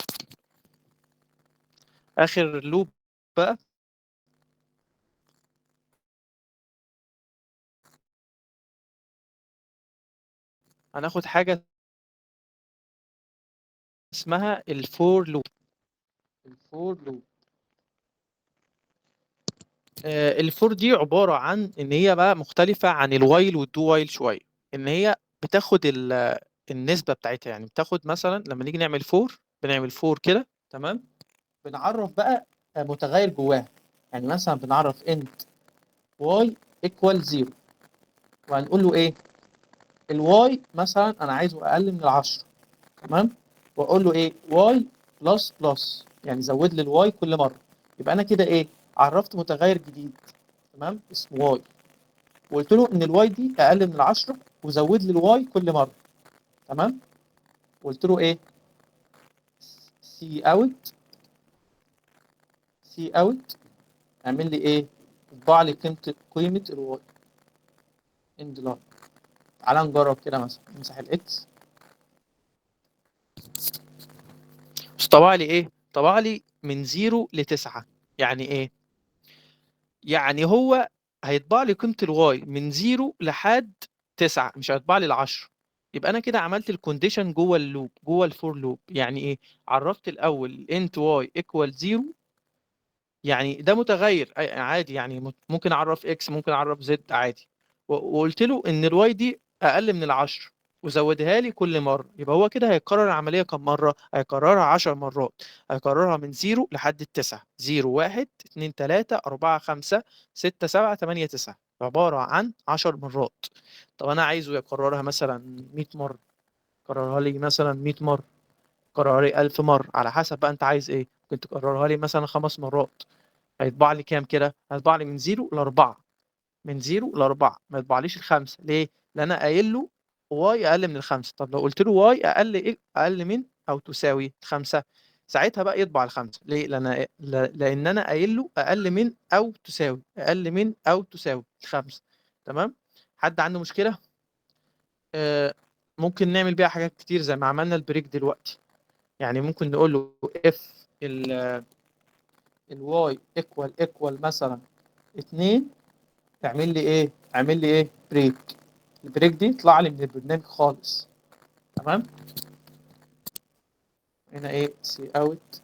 آخر لوب بقى، هناخد حاجة اسمها الفور لوب. الفور لوب الفور دي عبارة عن إن هي بقى مختلفة عن الوايل والدو وايل شوية. إن هي بتاخد النسبة بتاعتها، يعني بتاخد مثلا لما نيجي نعمل فور، بنعمل فور كده تمام، بنعرف بقى متغير جواها. يعني مثلا بنعرف انت واي ايكوال 0، وهنقول له ايه؟ الواي مثلا انا عايزه اقل من 10 تمام، واقول له ايه؟ واي بلس بلس، يعني زود لي الواي كل مره. يبقى انا كده ايه؟ عرفت متغير جديد تمام اسمه واي، وقلت له ان الواي دي اقل من 10 وزود لي الواي كل مره تمام. قلت له ايه؟ سي اوت، سي اوت اعمل لي ايه؟ اطبع لي قيمه الواي اند لاين. تعال نجرب كده، مثلا نمسح الاكس. بس طبع لي ايه؟ طبع لي من 0 ل 9. يعني ايه؟ يعني هو هيطبع لي قيمة الواي من 0 لحد 9، مش هيطبع لي ال10. يبقى انا كده عملت الكونديشن جوه اللوب، جوه الفور لوب. يعني ايه؟ عرفت الاول انت واي ايكوال 0، يعني ده متغير عادي، يعني ممكن اعرف اكس، ممكن اعرف زد عادي، وقلت له ان الواي دي اقل من ال10 وزودها لي كل مره. يبقى هو كده هيكرر العمليه كم مره؟ هيكررها 10 مرات. هيكررها من 0 لحد 9. 0 1 2 3 4 5 6 7 8 9، عباره عن 10 مرات. طب انا عايزه يكررها مثلا 100 مره، كررها لي مثلا 100 مره، كررها لي 1000 مره، على حسب بقى انت عايز ايه. ممكن تكررها لي مثلا 5 مرات. هيطبع لي كام كده؟ هيطبع لي من 0 ل 4. من 0 ل 4، ما يطبعليش الخمسه. ليه؟ لان انا قايل له واي اقل من الخمسه. طب لو قلت له واي اقل ايه؟ اقل من او تساوي الخمسه، ساعتها بقى يطبع الخمسه. ليه؟ لان انا قايل له اقل من او تساوي، اقل من او تساوي الخمسه. تمام. حد عنده مشكله؟ ممكن نعمل بيها حاجات كتير زي ما عملنا البريك دلوقتي. يعني ممكن نقول له اف الواي ايكوال مثلا 2، اعمل لي ايه؟ اعمل لي ايه؟ بريك. البريك دي اطلع لي من البرنامج خالص تمام. هنا ايه؟ سي اوت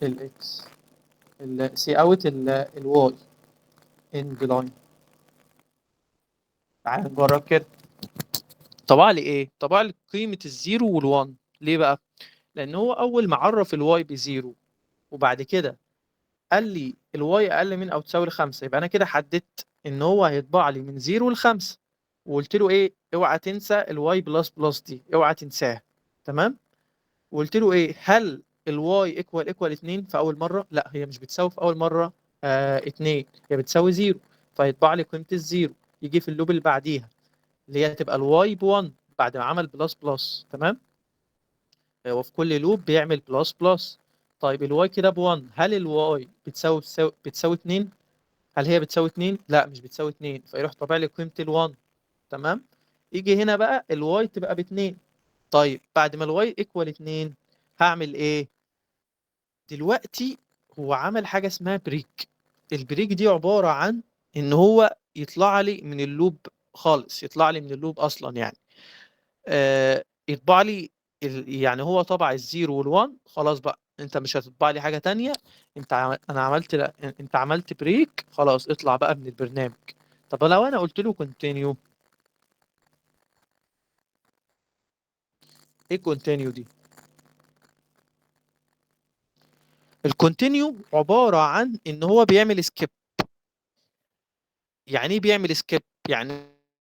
الاكس، سي اوت الواي اند لاين. تعال نجرب كده. طبع لي ايه؟ طبع لي قيمه الزيرو والوان. ليه بقى؟ لان هو اول ما عرف الواي بزيرو، وبعد كده قال لي الواي اقل من او تساوي الخمسه، يبقى انا كده حددت ان هو هيطبع لي من 0 ل5. وقلت له ايه؟ اوعى تنسى الواي بلس بلس دي، اوعى تنساها تمام. وقلت له ايه؟ هل الواي ايكوال 2 في اول مره؟ لا، هي مش بتساوي في اول مره 2، هي بتساوي 0. فيطبع لي قيمه الزيرو. يجي في اللوب اللي بعديها اللي هي تبقى الواي ب1 بعد ما عمل بلس بلس تمام. هو في كل لوب بيعمل بلس بلس. طيب الواي كده ب1، هل الواي بتساوي 2؟ هل هي بتساوي 2؟ لا مش بتساوي 2، فيروح طابع لي قيمه ال1 تمام. يجي هنا بقى الواي تبقى ب2. طيب بعد ما الواي ايكوال 2 هعمل ايه؟ دلوقتي هو عمل حاجه اسمها بريك. البريك دي عباره عن ان هو يطلع لي من اللوب خالص، يطلع لي من اللوب اصلا يعني. يطبع لي يعني هو طبع الزيرو والوان، خلاص بقى انت مش هتطبع لي حاجه تانية. انا عملت، لا انت عملت بريك، خلاص اطلع بقى من البرنامج. طب لو انا قلت له كونتينيو، ايه كونتينيو دي؟ الكونتينيو عباره عن ان هو بيعمل سكيب. يعني ايه بيعمل سكيب؟ يعني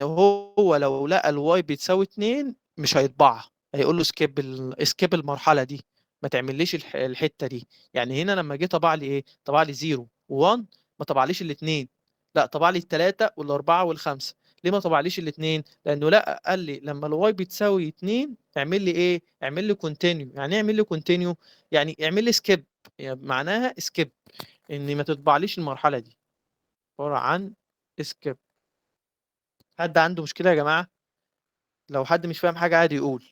هو لو لقى الواي بتساوي 2 مش هيطبعها، هيقول له سكيب المرحله دي، ما تعمليش الحته دي. يعني هنا لما جه طبع لي ايه؟ طبع لي 0 و1، ما طبعليش الاثنين، لا طبع لي الثلاثه والاربعه والخمسه. ليه ما طبعليش الاثنين؟ لانه لا، قال لي لما الواي بتساوي 2 اعمل لي ايه؟ اعمل لي كونتينيو. يعني ايه اعمل لي كونتينيو؟ يعني اعمل لي سكيب، يعني معناها سكيب ان ما تطبعليش المرحله دي عبارة عن skip. حد عنده مشكلة يا جماعة؟ لو حد مش فاهم حاجة عادي يقول.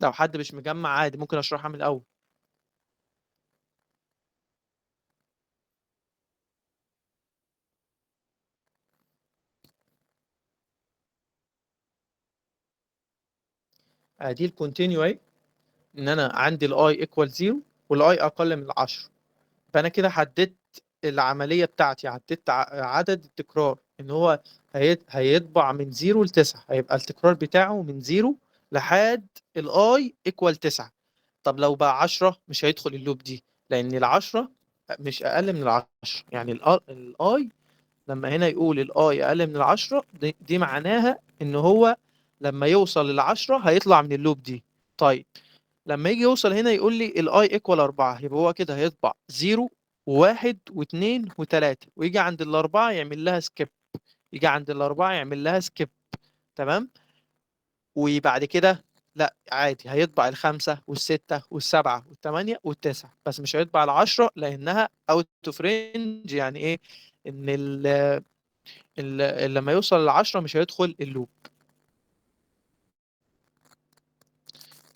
لو حد مش مجمع عادي ممكن اشرحها من الاول. ادي الكونتينيو اهي، ان انا عندي الاي ايكوال 0 والاي اقل من 10، فانا كده حددت العمليه بتاعتي، حددت عدد التكرار ان هو هيطبع من 0 ل 9، هيبقى التكرار بتاعه من 0 لحد الاي ايكوال 9. طب لو بقى 10 مش هيدخل اللوب دي، لان ال10 مش اقل من ال10. يعني الاي لما هنا يقول الاي اقل من ال10 دي معناها ان هو لما يوصل لل10 هيطلع من اللوب دي. طيب لما يجي يوصل هنا يقول لي الاي ايكوال 4، يبقى هو كده هيطبع 0 و1 و2 و3، ويجي عند الأربعة يعمل لها سكيب، يجي عند الأربعة يعمل لها سكيب. تمام. وبعد كده لا عادي هيطبع الخمسة والستة والسبعة والثمانية والتسعة، بس مش هيطبع العشرة لأنها اوت اوف رينج. يعني إيه؟ إن لما يوصل للعشرة مش هيدخل اللوب.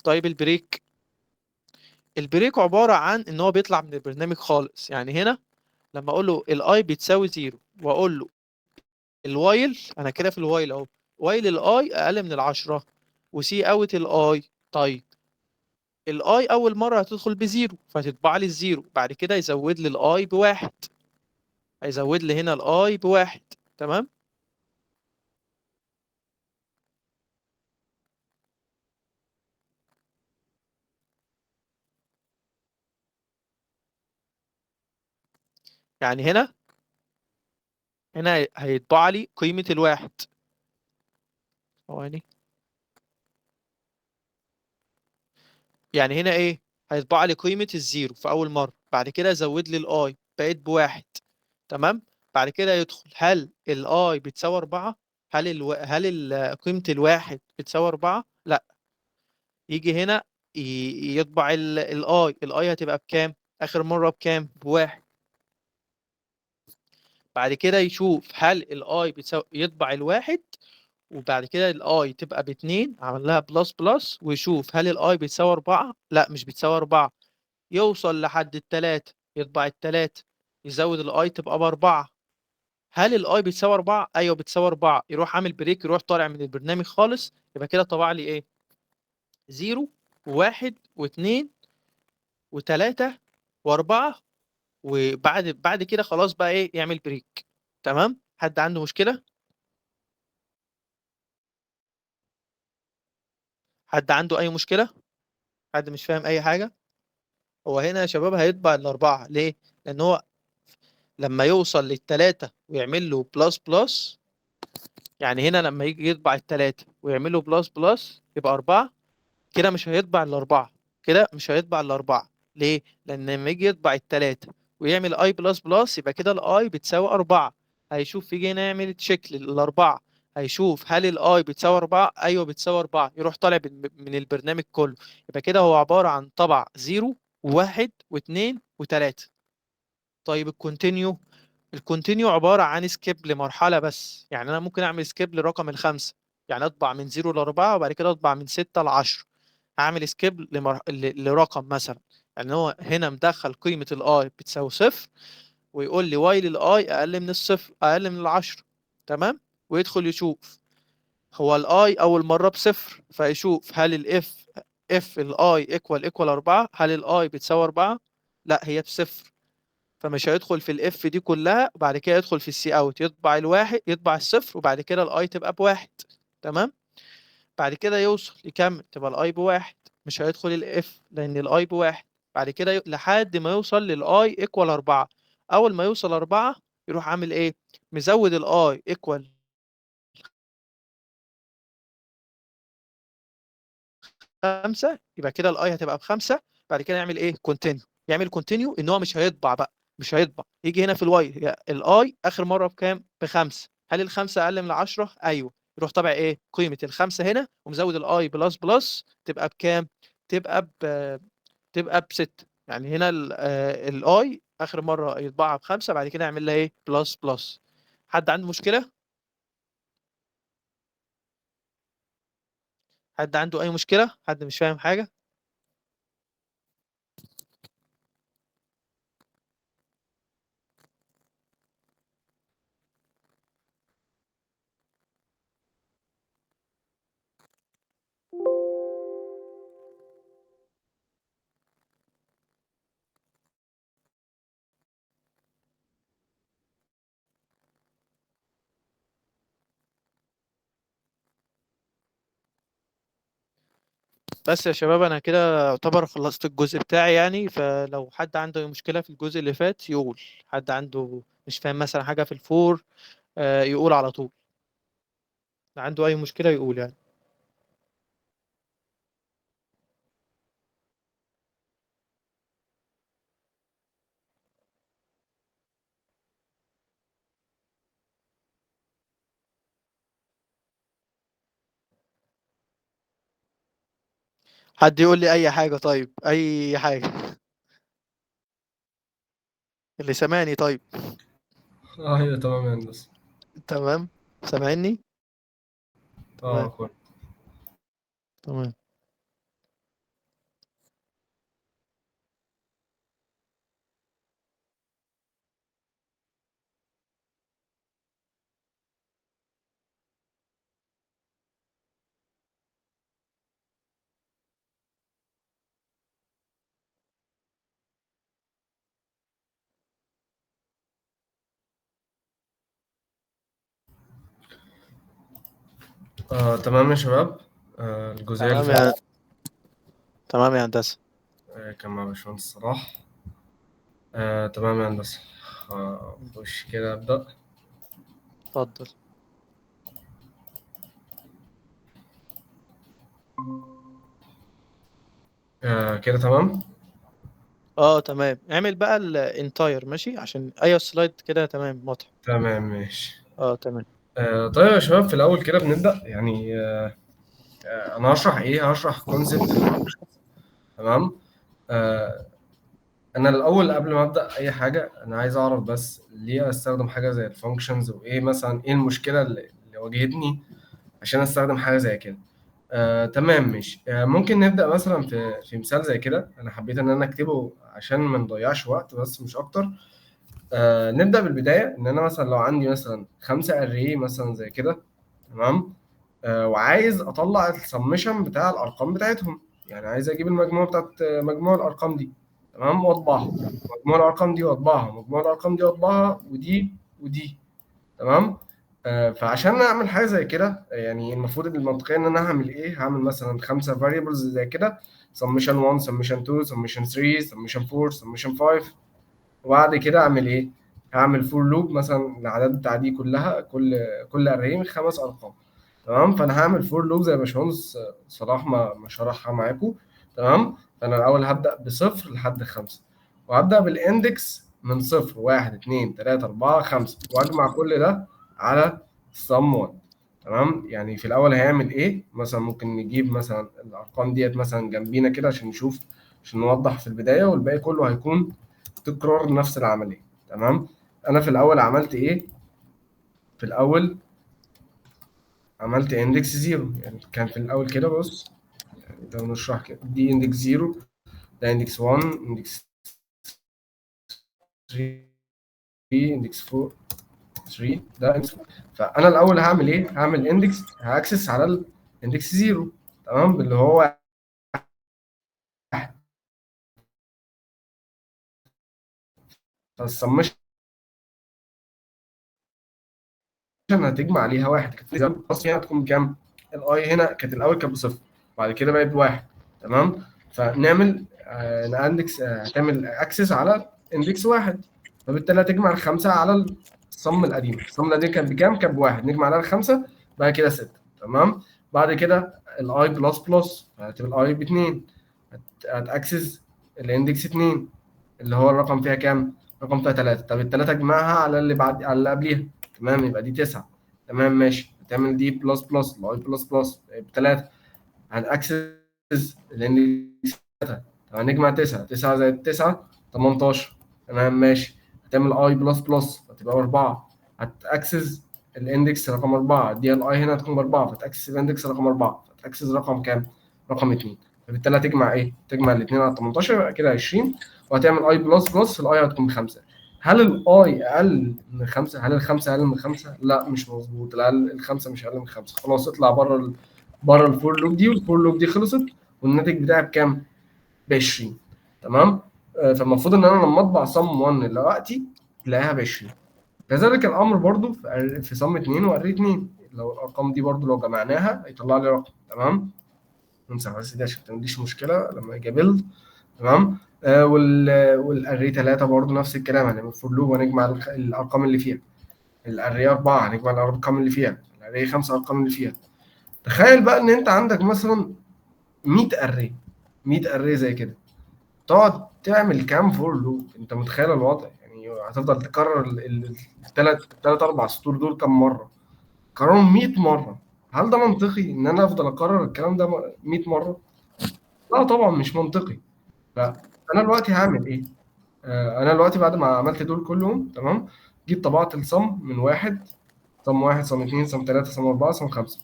طيب البريك، البريك عبارة عن إن هو بيطلع من البرنامج خالص. يعني هنا لما أقول له الأي بتساوي 0 وأقول له الوايل، أنا كده في الوايل أهو، وايل الأي أقل من العشرة وسي أوت الأي. طيب الاي اول مره هتدخل بزيرو فتطبع لي الزيرو، بعد كده يزود لي الاي بواحد، هيزود لي هنا الاي بواحد. تمام. يعني هنا هيطبع لي قيمه الواحد. ثواني. يعني هنا ايه؟ هيطبع لي قيمه الزيرو في اول مره، بعد كده يزود لي الاي بقيت بواحد. تمام. بعد كده يدخل هل الاي بتساوي 4، قيمه الواحد بتساوي 4؟ لا. يجي هنا يطبع الاي هتبقى بكام اخر مره؟ بكام؟ بواحد. بعد كده يشوف هل الاي بتساوي، يطبع الواحد، وبعد كده الاي تبقى باتنين، عمل لها بلس بلس، ويشوف هل الاي بتساوي 4؟ لا مش بتساوي 4. يوصل لحد التلاتة، يطبع التلاتة، يزود الاي تبقى ب4. هل الاي بتساوي 4؟ ايوه بتساوي 4. يروح عامل بريك، يروح طالع من البرنامج خالص، يبقى كده طبع لي ايه؟ 0 و1 و2 و3 و4. وبعد كده خلاص بقى ايه؟ يعمل بريك. تمام. حد عنده مشكلة؟ حد عنده اي مشكلة؟ حد مش فاهم اي حاجة؟ هو هنا يا شباب هيطبع الاربعة ليه؟ لان هو لما يوصل للتلاتة ويعمل له بلس بلس، يعني هنا لما يجي يطبع التلاتة ويعمل له بلس بلس يبقى 4. كده مش هيطبع الاربعة، كده مش هيطبع الاربعة. ليه؟ لان لما يجي يطبع التلاتة ويعمل اي بلس بلس يبقى كده الاي بتساوي 4. هيشوف، يجي هنا يعمل تشيك للاربعة، هيشوف هل الاي بتساوي 4؟ ايوه بتساوي 4. يروح طالع من البرنامج كله. يبقى كده هو عبارة عن طبع 0 و1 و2 و3. طيب الكونتينيو، الكونتينيو عبارة عن سكيب لمرحلة بس. يعني أنا ممكن أعمل سكيب لرقم الخمسة، يعني أطبع من 0 ل4 وبعد كده أطبع من 6 ل10. هعمل سكيب لرقم مثلا، يعني هو هنا مدخل قيمة الآي بتساوي 0، ويقول لي وايل الآي أقل من الصفر، أقل من 10. تمام. ويدخل يشوف هو الآي أول مرة بصفر، فيشوف هل اف الآي ايكوال 4، هل الآي بتساوي 4؟ لا هي بصفر، فمش هيدخل في الاف دي كلها. وبعد كده يدخل في السي اوت، يطبع الواحد، يطبع الصفر، وبعد كده الاي تبقى بواحد. تمام. بعد كده يوصل يكمل تبقى الاي بواحد، مش هيدخل الاف لان الاي بواحد. بعد كده لحد ما يوصل للاي ايكوال 4. اول ما يوصل 4 يروح عامل ايه؟ مزود الاي ايكوال 5، يبقى كده الاي هتبقى ب5. بعد كده يعمل ايه؟ كونتينيو. يعمل كونتينيو ان هو مش هيطبع بقى، مش هيطبع. يجي هنا في الواي، الاي اخر مره بكام؟ ب5. هل الخمسه اقل من 10؟ ايوه. يروح طبع ايه؟ قيمه الخمسه هنا، ومزود الاي بلس بلس، تبقى بكام؟ تبقى ب تبقى ب6. يعني هنا الاي اخر مره يطبعها ب5 بعد كده يعمل لها ايه بلس بلس. حد عنده مشكله؟ حد عنده اي مشكله؟ حد مش فاهم حاجه؟ بس يا شباب انا كده اعتبر خلصت الجزء بتاعي يعني، فلو حد عنده أي مشكله في الجزء اللي فات يقول. حد عنده مش فاهم مثلا حاجه في الفور يقول على طول. عنده اي مشكله يقول يعني. حد يقول لي اي حاجه، طيب اي حاجه. اللي سامعني طيب. ايوه تمام يا هندسه. تمام. سامعني. تمام. كويس. تمام. تمام يا شباب. الجزئيه اللي تمام فاتت يا تمام يا هندسه. كان مع باشمهندس صلاح. تمام يا هندسه. خش كده ابدا. اتفضل. كده تمام. اه تمام، اعمل بقى الانتاير ماشي عشان اي سلايد كده تمام واضح. تمام ماشي. اه تمام. طيب يا شباب، في الاول كده بنبدا يعني. انا هشرح كونسبت الفانكشن. تمام. آه انا الاول قبل ما ابدا اي حاجه انا عايز اعرف بس ليه استخدم حاجه زي الفانكشنز، وايه مثلا ايه المشكله اللي واجهتني عشان استخدم حاجه زي كده. تمام ماشي. ممكن نبدا مثلا في مثال زي كده. انا حبيت ان انا اكتبه عشان ما نضيعش وقت بس مش اكتر. نبدا بالبدايه ان انا مثلا لو عندي مثلا 5 اري مثلا زي كده. تمام. وعايز اطلع السمشن بتاع الارقام بتاعتهم. يعني عايز اجيب المجموع بتاعت مجموع الارقام دي. تمام. واطبعها. مجموع الارقام دي واطبعها، مجموع الارقام دي واطبعها، ودي ودي. تمام. فعشان اعمل حاجه زي كده يعني المفروض المنطقيه ان انا هعمل ايه. هعمل مثلا 5 variables زي كده: summation 1 summation 2 summation 3 summation 4 summation 5. وبعد كده اعمل ايه؟ هعمل فور لوب مثلا الاعداد بتاع دي كلها، كل اري 5 ارقام. تمام. فانا هعمل فور لوب زي باشمهندس صلاح ما شرحها معاكم. تمام. فانا الاول هبدا بصفر لحد 5، وهبدا بالاندكس من صفر 1 2 3 4 5، واجمع كل ده على sum 1. تمام. يعني في الاول هيعمل ايه؟ مثلا ممكن نجيب مثلا الارقام ديت مثلا جنبينا كده عشان نشوف، عشان نوضح في البدايه، والباقي كله هيكون تكرار نفس العمليه. تمام. انا في الاول عملت ايه؟ في الاول عملت اندكس 0. يعني كان في الاول كده بص، يعني لو نشرح كده: دي اندكس 0، ده اندكس 1، اندكس 3، اندكس 4، 3، ده اندكس 4. فانا الاول هعمل ايه؟ هعمل اندكس هاكسس على الاندكس 0. تمام. اللي هو واحد. فالسمشن هتجمع عليها واحد. كانت خلاص هنا هتكون بكام؟ الاي هنا كانت الاول كانت بصفر، بعد كده بقت بواحد. تمام. فنعمل اندكس هتعمل اكسس على اندكس 1، فبالتالي هتجمع ال5 على الصم القديم. الصم القديم كان بكام؟ كان بواحد. نجمع عليها ال5 بقى كده 6. تمام. بعد كده الاي بلس بلس هتبقى الاي ب2. هتاكسس الاندكس 2 اللي هو الرقم فيها كام؟ الرقم فيها 3. طب ال3 اجمعها على اللي بعد على اللي قبليها. تمام. يبقى دي 9. تمام ماشي. هتعمل دي بلس بلس الاي بلس بلس ب3. هنأكسس الاندكس 3 طب هنجمع 9 زائد 9 18. تمام ماشي. هتعمل اي بلس بلس فتبقى 4. هتاكسس الاندكس رقم 4 دي الاي هنا هتكون 4 فتاكسس الاندكس رقم 4 فتاكسس رقم كام؟ رقم 2. فبالتالي هتجمع ايه؟ تجمع الاثنين على 18 يبقى كده 20 وهتعمل اي بلس بلس الاي هتكون ب5. هل الاي اقل من 5؟ هل ال5 اقل من 5؟ لا مش مظبوط. ال5 مش اقل من 5. خلاص اطلع بره الفور لوب دي والفور لوب دي خلصت والناتج بتاعي بكام؟ ب 20. تمام. فالمفروض ان انا لما اطبع صم 1 دلوقتي تلاقيها ب 20. كذلك الامر برضو في صم 2 واري 2 لو الارقام دي برضو لو جمعناها هيطلع لي رقم. تمام. نمسح بس دي عشان ما تديش مشكله لما اجي بيلد. تمام. والاري 3 برضو نفس الكلام، هنعمل فور لوب ونجمع الارقام اللي فيها. الاري 4 هنجمع الارقام اللي فيها. الاري 5 الارقام اللي فيها. تخيل بقى ان انت عندك مثلا 100 اري 100 اري زي كده، تقعد تعمل كام فور لوب؟ انت متخيل الوضع؟ يعني هتفضل تكرر الثلاث اربع سطور دول كام مره؟ كررهم 100 مره. هل ده منطقي ان انا افضل اكرر الكلام ده 100 مره؟ لا طبعا مش منطقي. فانا دلوقتي هعمل ايه؟ انا دلوقتي بعد ما عملت دول كلهم تمام، جيت طبعت الصم من واحد، صم 1 صم 2 صم 3 صم 4 صم 5.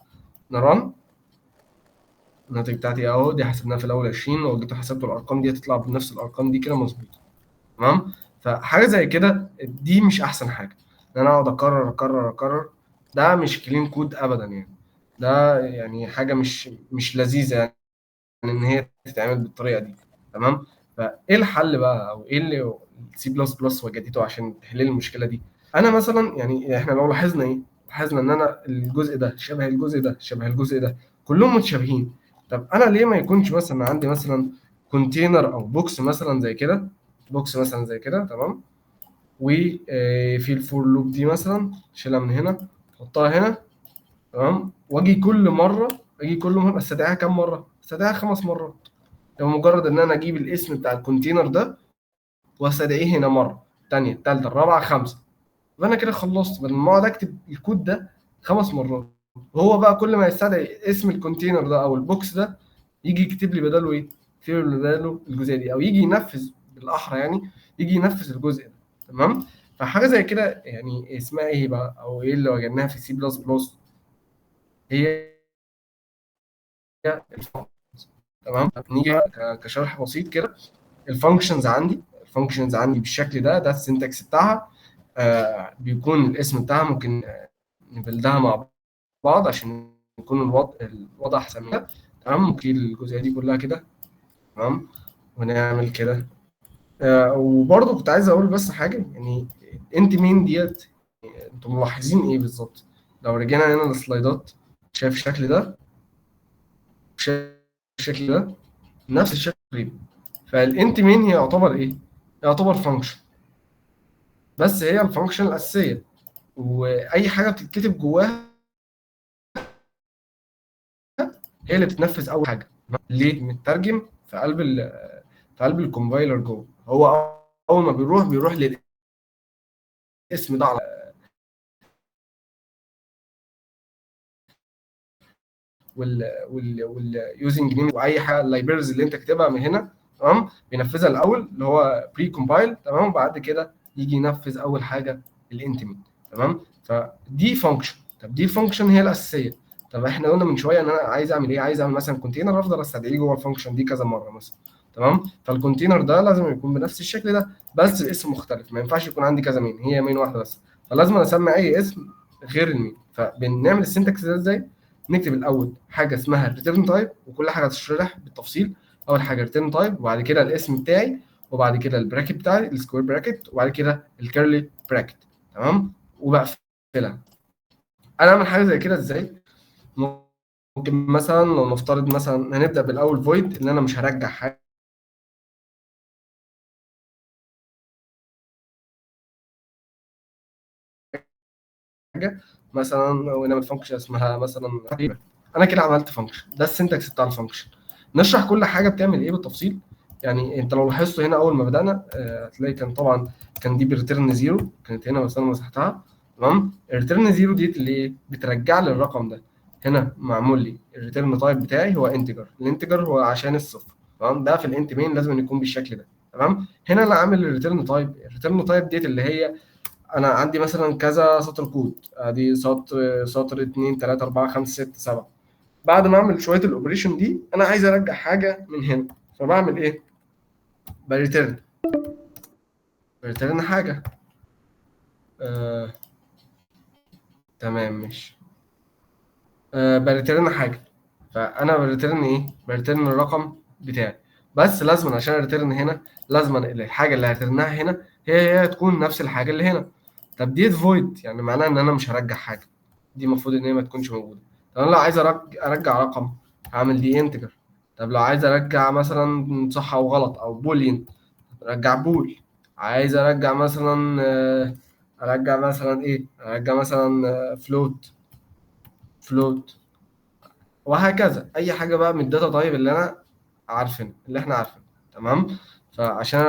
نرن. الناتج بتاعتي اهو، دي حسبناها في الاول 20 لو جيت حسبت الارقام دي هتطلع بنفس الارقام دي كده مظبوط. تمام. فحاجه زي كده دي مش احسن حاجه ان انا اقعد اكرر اكرر اكرر. ده مش كلين كود ابدا يعني. ده يعني حاجه مش لذيذه يعني ان هي تتعمل بالطريقه دي. تمام. فايه الحل بقى او ايه اللي سي بلس بلس وجدته عشان تحل لي المشكله دي؟ انا مثلا يعني احنا لو لاحظنا ايه؟ لاحظنا ان انا الجزء ده شبه الجزء ده شبه الجزء ده كلهم متشابهين. طب انا ليه ما يكونش مثلا عندي مثلا كونتينر او بوكس مثلا زي كده، بوكس مثلا زي كده تمام، وفي الفور لوب دي مثلا شيلها من هنا احطها هنا تمام، واجي كل مره استدعيها كام مره؟ استدعيها 5 مرات. لو مجرد ان انا اجيب الاسم بتاع الكونتينر ده واستدعيه هنا مره الثانيه الثالثه الرابعه 5، فانا كده خلصت. بدل ما اقعد اكتب الكود ده 5 مرات، وهو بقى كل ما يستدعي اسم الكونتينر ده او البوكس ده يجي يكتب لي بداله ايه؟ يكتب لي بداله الجزئيه دي، او يجي ينفذ بالاحرى يعني يجي ينفذ الجزء ده. تمام. فحاجه زي كده يعني اسمها ايه بقى او ايه اللي واجهناها في سي بلس بلس؟ هي الفانكشنز. تمام. نيجي كشرح بسيط كده. الفانكشنز عندي بالشكل ده السنتكس بتاعها. بيكون الاسم بتاعها ممكن نبلدها مع بعض عشان يكون الوضع احسن من كده. تمام. ممكن الجزئيه دي كلها كده تمام ونعمل كده. وبرضه كنت عايز اقول بس حاجه يعني انت مين ديت، انتم ملاحظين ايه بالظبط؟ لو رجعنا هنا للسلايدات شايف الشكل ده شايف الشكل ده نفس الشكل تقريبا. فالانت مين هي يعتبر ايه؟ يعتبر فانكشن، بس هي الفانكشن الاساسيه واي حاجه بتتكتب جواها هي اللي بتنفذ اول حاجه. ليه؟ مترجم في قلب الكومبايلر جوه. هو اول ما بيروح للاسم ده على واليوزنج نيم واي حاجه اللايبرز اللي انت كاتبها من هنا تمام، بينفذها الاول اللي هو بري كومبايل تمام، وبعد كده يجي ينفذ اول حاجه الانت مين. تمام. فدي فانكشن. طب دي الفانكشن هي الاساسيه. طب احنا قلنا من شويه ان انا عايز اعمل ايه؟ عايز اعمل مثلا كونتينر افضل استدعيه جوه الفانكشن دي كذا مره مثلا. تمام. فالكونتينر ده لازم يكون بنفس الشكل ده بس الاسم مختلف. ما ينفعش يكون عندي كذا مين، هي مين واحده بس. فلازم اسمي اي اسم غير المين. فبنعمل السنتكس ده ازاي؟ نكتب الاول حاجه اسمها ريتيرن تايب وكل حاجه هتشرح بالتفصيل. اول حاجه ريتيرن تايب وبعد كده الاسم بتاعي وبعد كده البراكت بتاعي السكوير براكت وبعد كده الكيرلي براكت. تمام. وبقفلها. انا اعمل حاجه زي كده ازاي؟ ممكن مثلا لو نفترض مثلا هنبدا بالاول فويد ان انا مش هرجع حاجه مثلا، ونعمل فانكشن اسمها مثلا انا كده عملت فانكشن. ده السنتكس بتاع الفانكشن. نشرح كل حاجه بتعمل ايه بالتفصيل. يعني انت لو لاحظتوا هنا اول ما بدانا هتلاقي كان طبعا كان دي بريتيرن زيرو كانت هنا بس انا مسحتها. تمام. الريتيرن زيرو دي اللي ايه؟ بترجع لي الرقم ده. هنا معمول لي الريتيرن تايب بتاعي هو انتجر. الانتجر هو عشان الصفر تمام. ده في الانت مين لازم يكون بالشكل ده. تمام. هنا انا عامل الريتيرن تايب. الريتيرن تايب ديت اللي هي انا عندي مثلا كذا سطر كود، ادي سطر 2 3 4 5 6 7. بعد ما اعمل شويه الاوبريشن دي انا عايز ارجع حاجه من هنا، فبعمل ايه؟ بريتيرن حاجه. تمام ماشي. بريتيرن حاجه، فانا بريتيرن ايه؟ بريتيرن الرقم بتاعي. بس لازم عشان اريتيرن هنا لازم الحاجه اللي هرترنها هنا هي تكون نفس الحاجه اللي هنا. طب ديت فويد، يعني معناها ان انا مش هرجع حاجه، دي المفروض ان هي ما تكونش موجوده. طب انا لو عايز ارجع رقم هعمل دي انتجر. طب لو عايز ارجع مثلا صح او غلط او بولين ارجع بول. عايز ارجع مثلا ارجع مثلا ايه؟ ارجع مثلا فلوت وهكذا. اي حاجه بقى من الداتا تايب اللي احنا عارفينها. تمام. فعشان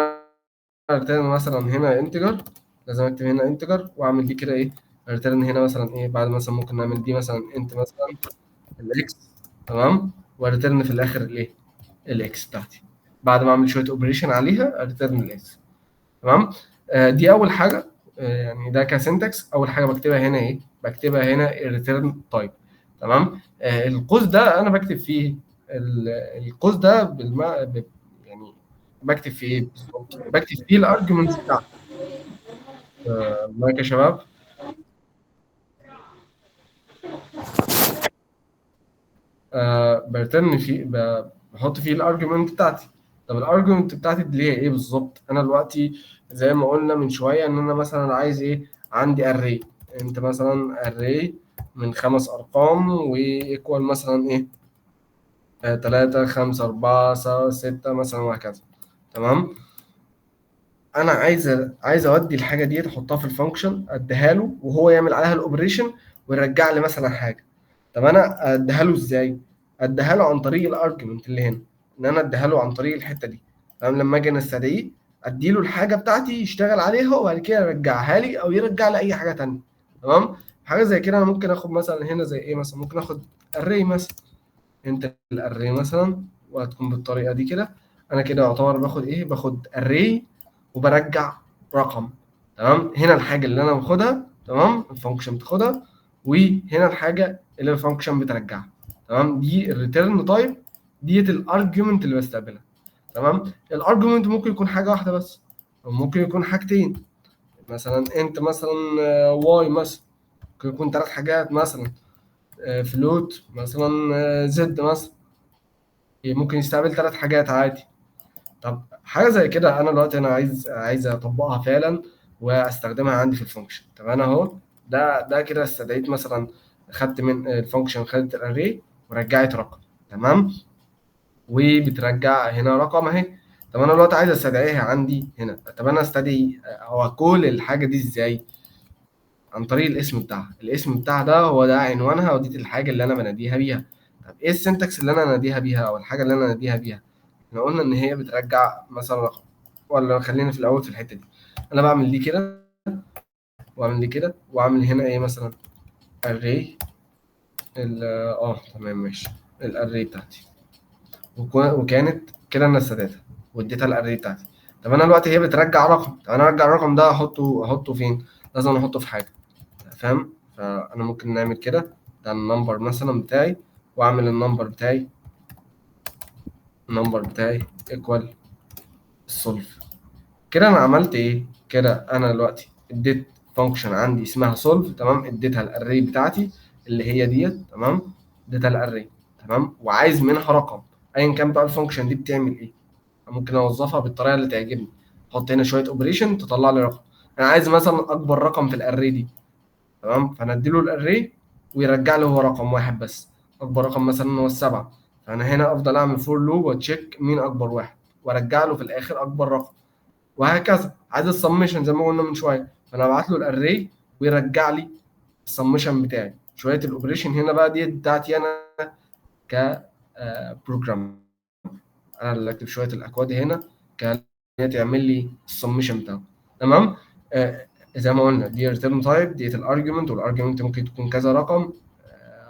ارترن مثلا هنا انتجر لازم اكتب هنا انتجر واعمل دي كده ايه؟ ارترن هنا مثلا ايه؟ بعد مثلا ممكن نعمل دي مثلا انت مثلا الاكس. تمام. وارترن في الاخر الايه؟ الاكس بتاعتي. بعد ما اعمل شويه اوبريشن عليها ارترن الاكس. تمام. دي اول حاجه. يعني ده كسنتكس اول حاجه بكتبها هنا ايه؟ بكتبها هنا الريتيرن تايب. تمام. القوس ده انا بكتب فيه القوس ده يعني بكتب فيه ايه بالظبط؟ بكتب فيه الارجيومنتس بتاعتي. معاك يا شباب؟ برتن فيه بحط فيه الارجيومنت بتاعتي. طب الارجيومنت بتاعتي اللي هي ايه بالظبط؟ انا دلوقتي زي ما قلنا من شويه ان انا مثلا عايز ايه؟ عندي اري. انت مثلا اري من 5 ارقام وايكوال مثلا ايه؟ 3 5 4 6 مثلا وهكذا. تمام. انا عايز اودي الحاجه دي احطها في الفانكشن اديها له وهو يعمل عليها الاوبريشن ويرجع لي مثلا حاجه. طب انا اديها له ازاي؟ اديها له عن طريق الارجيومنت اللي هنا، ان انا اديها له عن طريق الحته دي. تمام. لما اجي استدعيه ادي له الحاجه بتاعتي يشتغل عليها وبعد كده يرجعها لي او يرجع لي اي حاجه تانية. تمام. حاجه زي كده انا ممكن اخد مثلا هنا زي ايه؟ مثلا ممكن اخد اري مثلا. انت الاري مثلا وهتكون بالطريقه دي كده. انا كده يعتبر باخد ايه؟ باخد اري وبرجع رقم. تمام. هنا الحاجه اللي انا باخدها، تمام، الفانكشن بتاخدها، وهنا الحاجه اللي الفانكشن بترجعها. تمام. دي الريتيرن تايب ديت الارجيومنت اللي بستقبلها. تمام. الارجيومنت ممكن يكون حاجه واحده بس او ممكن يكون حاجتين. مثلا انت مثلا واي مثلا ممكن يكون 3 حاجات مثلا. فلوت مثلا زد مثلا ممكن يستقبل 3 حاجات عادي. طب حاجه زي كده انا دلوقتي انا عايز اطبقها فعلا واستخدمها عندي في الفانكشن. طب انا اهو ده كده استدعيت مثلا خدت من الفانكشن خدت الاري ورجعت رقم. تمام. وبترجع هنا رقم اهي. طب انا دلوقتي عايز استدعيها عندي هنا. طب انا استدعي او كل الحاجه دي ازاي؟ عن طريق الاسم بتاعها. الاسم بتاعها ده هو ده عنوانها ودي الحاجه اللي انا بناديها بيها. طب ايه السنتكس اللي انا اناديها بيها او الحاجه اللي انا اناديها بيها؟ احنا قلنا ان هي بترجع مثلا رقم. ولا خلينا في الاول في الحته دي. انا بعمل دي كده واعمل دي كده واعمل هنا ايه مثلا؟ array تمام ماشي. الاري بتاعتي وكانت كده انا استدعيتها واديتها الاري بتاعتي. طب انا دلوقتي هي بترجع رقم. طب انا ارجع الرقم ده احطه فين؟ لازم احطه في حاجه. فاهم؟ فانا ممكن نعمل كده. ده النمبر مثلا بتاعي واعمل النمبر بتاعي ايكوال السولف. كده انا عملت ايه؟ كده انا دلوقتي اديت فانكشن عندي اسمها سولف. تمام. اديتها الاري بتاعتي اللي هي ديت. تمام. اديتها الاري. تمام. وعايز منها رقم ايا كان بقى الفانكشن دي بتعمل ايه. ممكن اوظفها بالطريقه اللي تعجبني. احط هنا شويه اوبريشن تطلع لي رقم. انا عايز مثلا اكبر رقم في الاري دي. تمام. فانا اديله الاري ويرجع لي هو رقم واحد بس. اكبر رقم مثلا هو ال7. فانا هنا افضل اعمل فور لوب وتشيك مين اكبر واحد وارجع له في الاخر اكبر رقم. وهكذا. عايز السمشن زي ما قلنا من شويه. فانا ابعت له الاري ويرجع لي السمشن بتاعي. شويه الاوبريشن هنا بقى دي بتاعتي انا ك بروجرام. انا اللي اكتب شويه الاكواد هنا تعمل لي السمشن بتاعه. تمام. زي ما قلنا دي ريتيرن تايب ديت الارجيومنت والارجيومنت ممكن تكون كذا رقم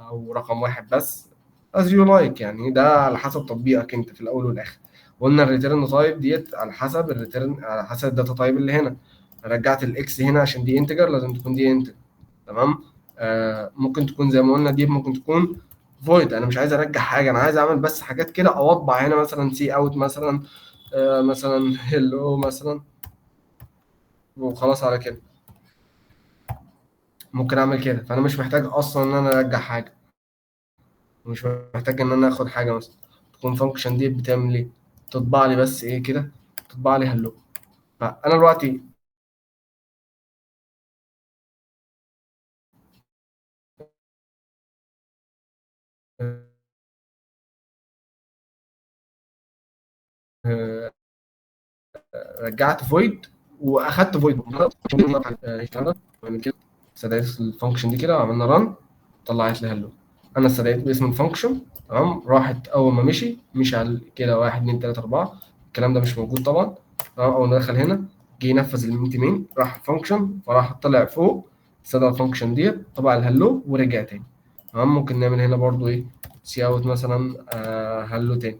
او رقم واحد بس as you like. يعني ده على حسب تطبيقك انت في الاول والاخر. قلنا الريتيرن تايب ديت على حسب على حسب الداتا تايب اللي هنا. رجعت الاكس هنا عشان دي انتجر، لازم تكون دي انتجر. تمام. ممكن تكون زي ما قلنا دي، ممكن تكون فويد. انا مش عايز ارجع حاجه، انا عايز اعمل بس حاجات كده، اوضع هنا مثلا سي اوت مثلا، مثلا هيلو مثلا، وخلاص على كده. ممكن اعمل كده، فانا مش محتاج اصلا ان انا ارجع حاجه، مش محتاج ان انا اخد حاجه مثلا. تكون فانكشن دي بتعمل ايه؟ تطبع لي بس ايه كده، تطبع لي هلو. فانا دلوقتي آه، رجعت فويد واخدت فويد كده، استدعيت الفانكشن دي كده وعملنا ران، طلعت لي هلو. انا استدعيت باسم الفانكشن، تمام. راحت اول ما مشي على كده 1 2 3 4. الكلام ده مش موجود طبعا. تمام. اول ما دخل هنا جه ينفذ المنت مين، راح الفانكشن، فراح طلع فوق، استدعى الفانكشن ديت، طبع الهلو ورجع تاني. تمام. ممكن نعمل هنا برضو ايه، سي اوت مثلا هلو تاني.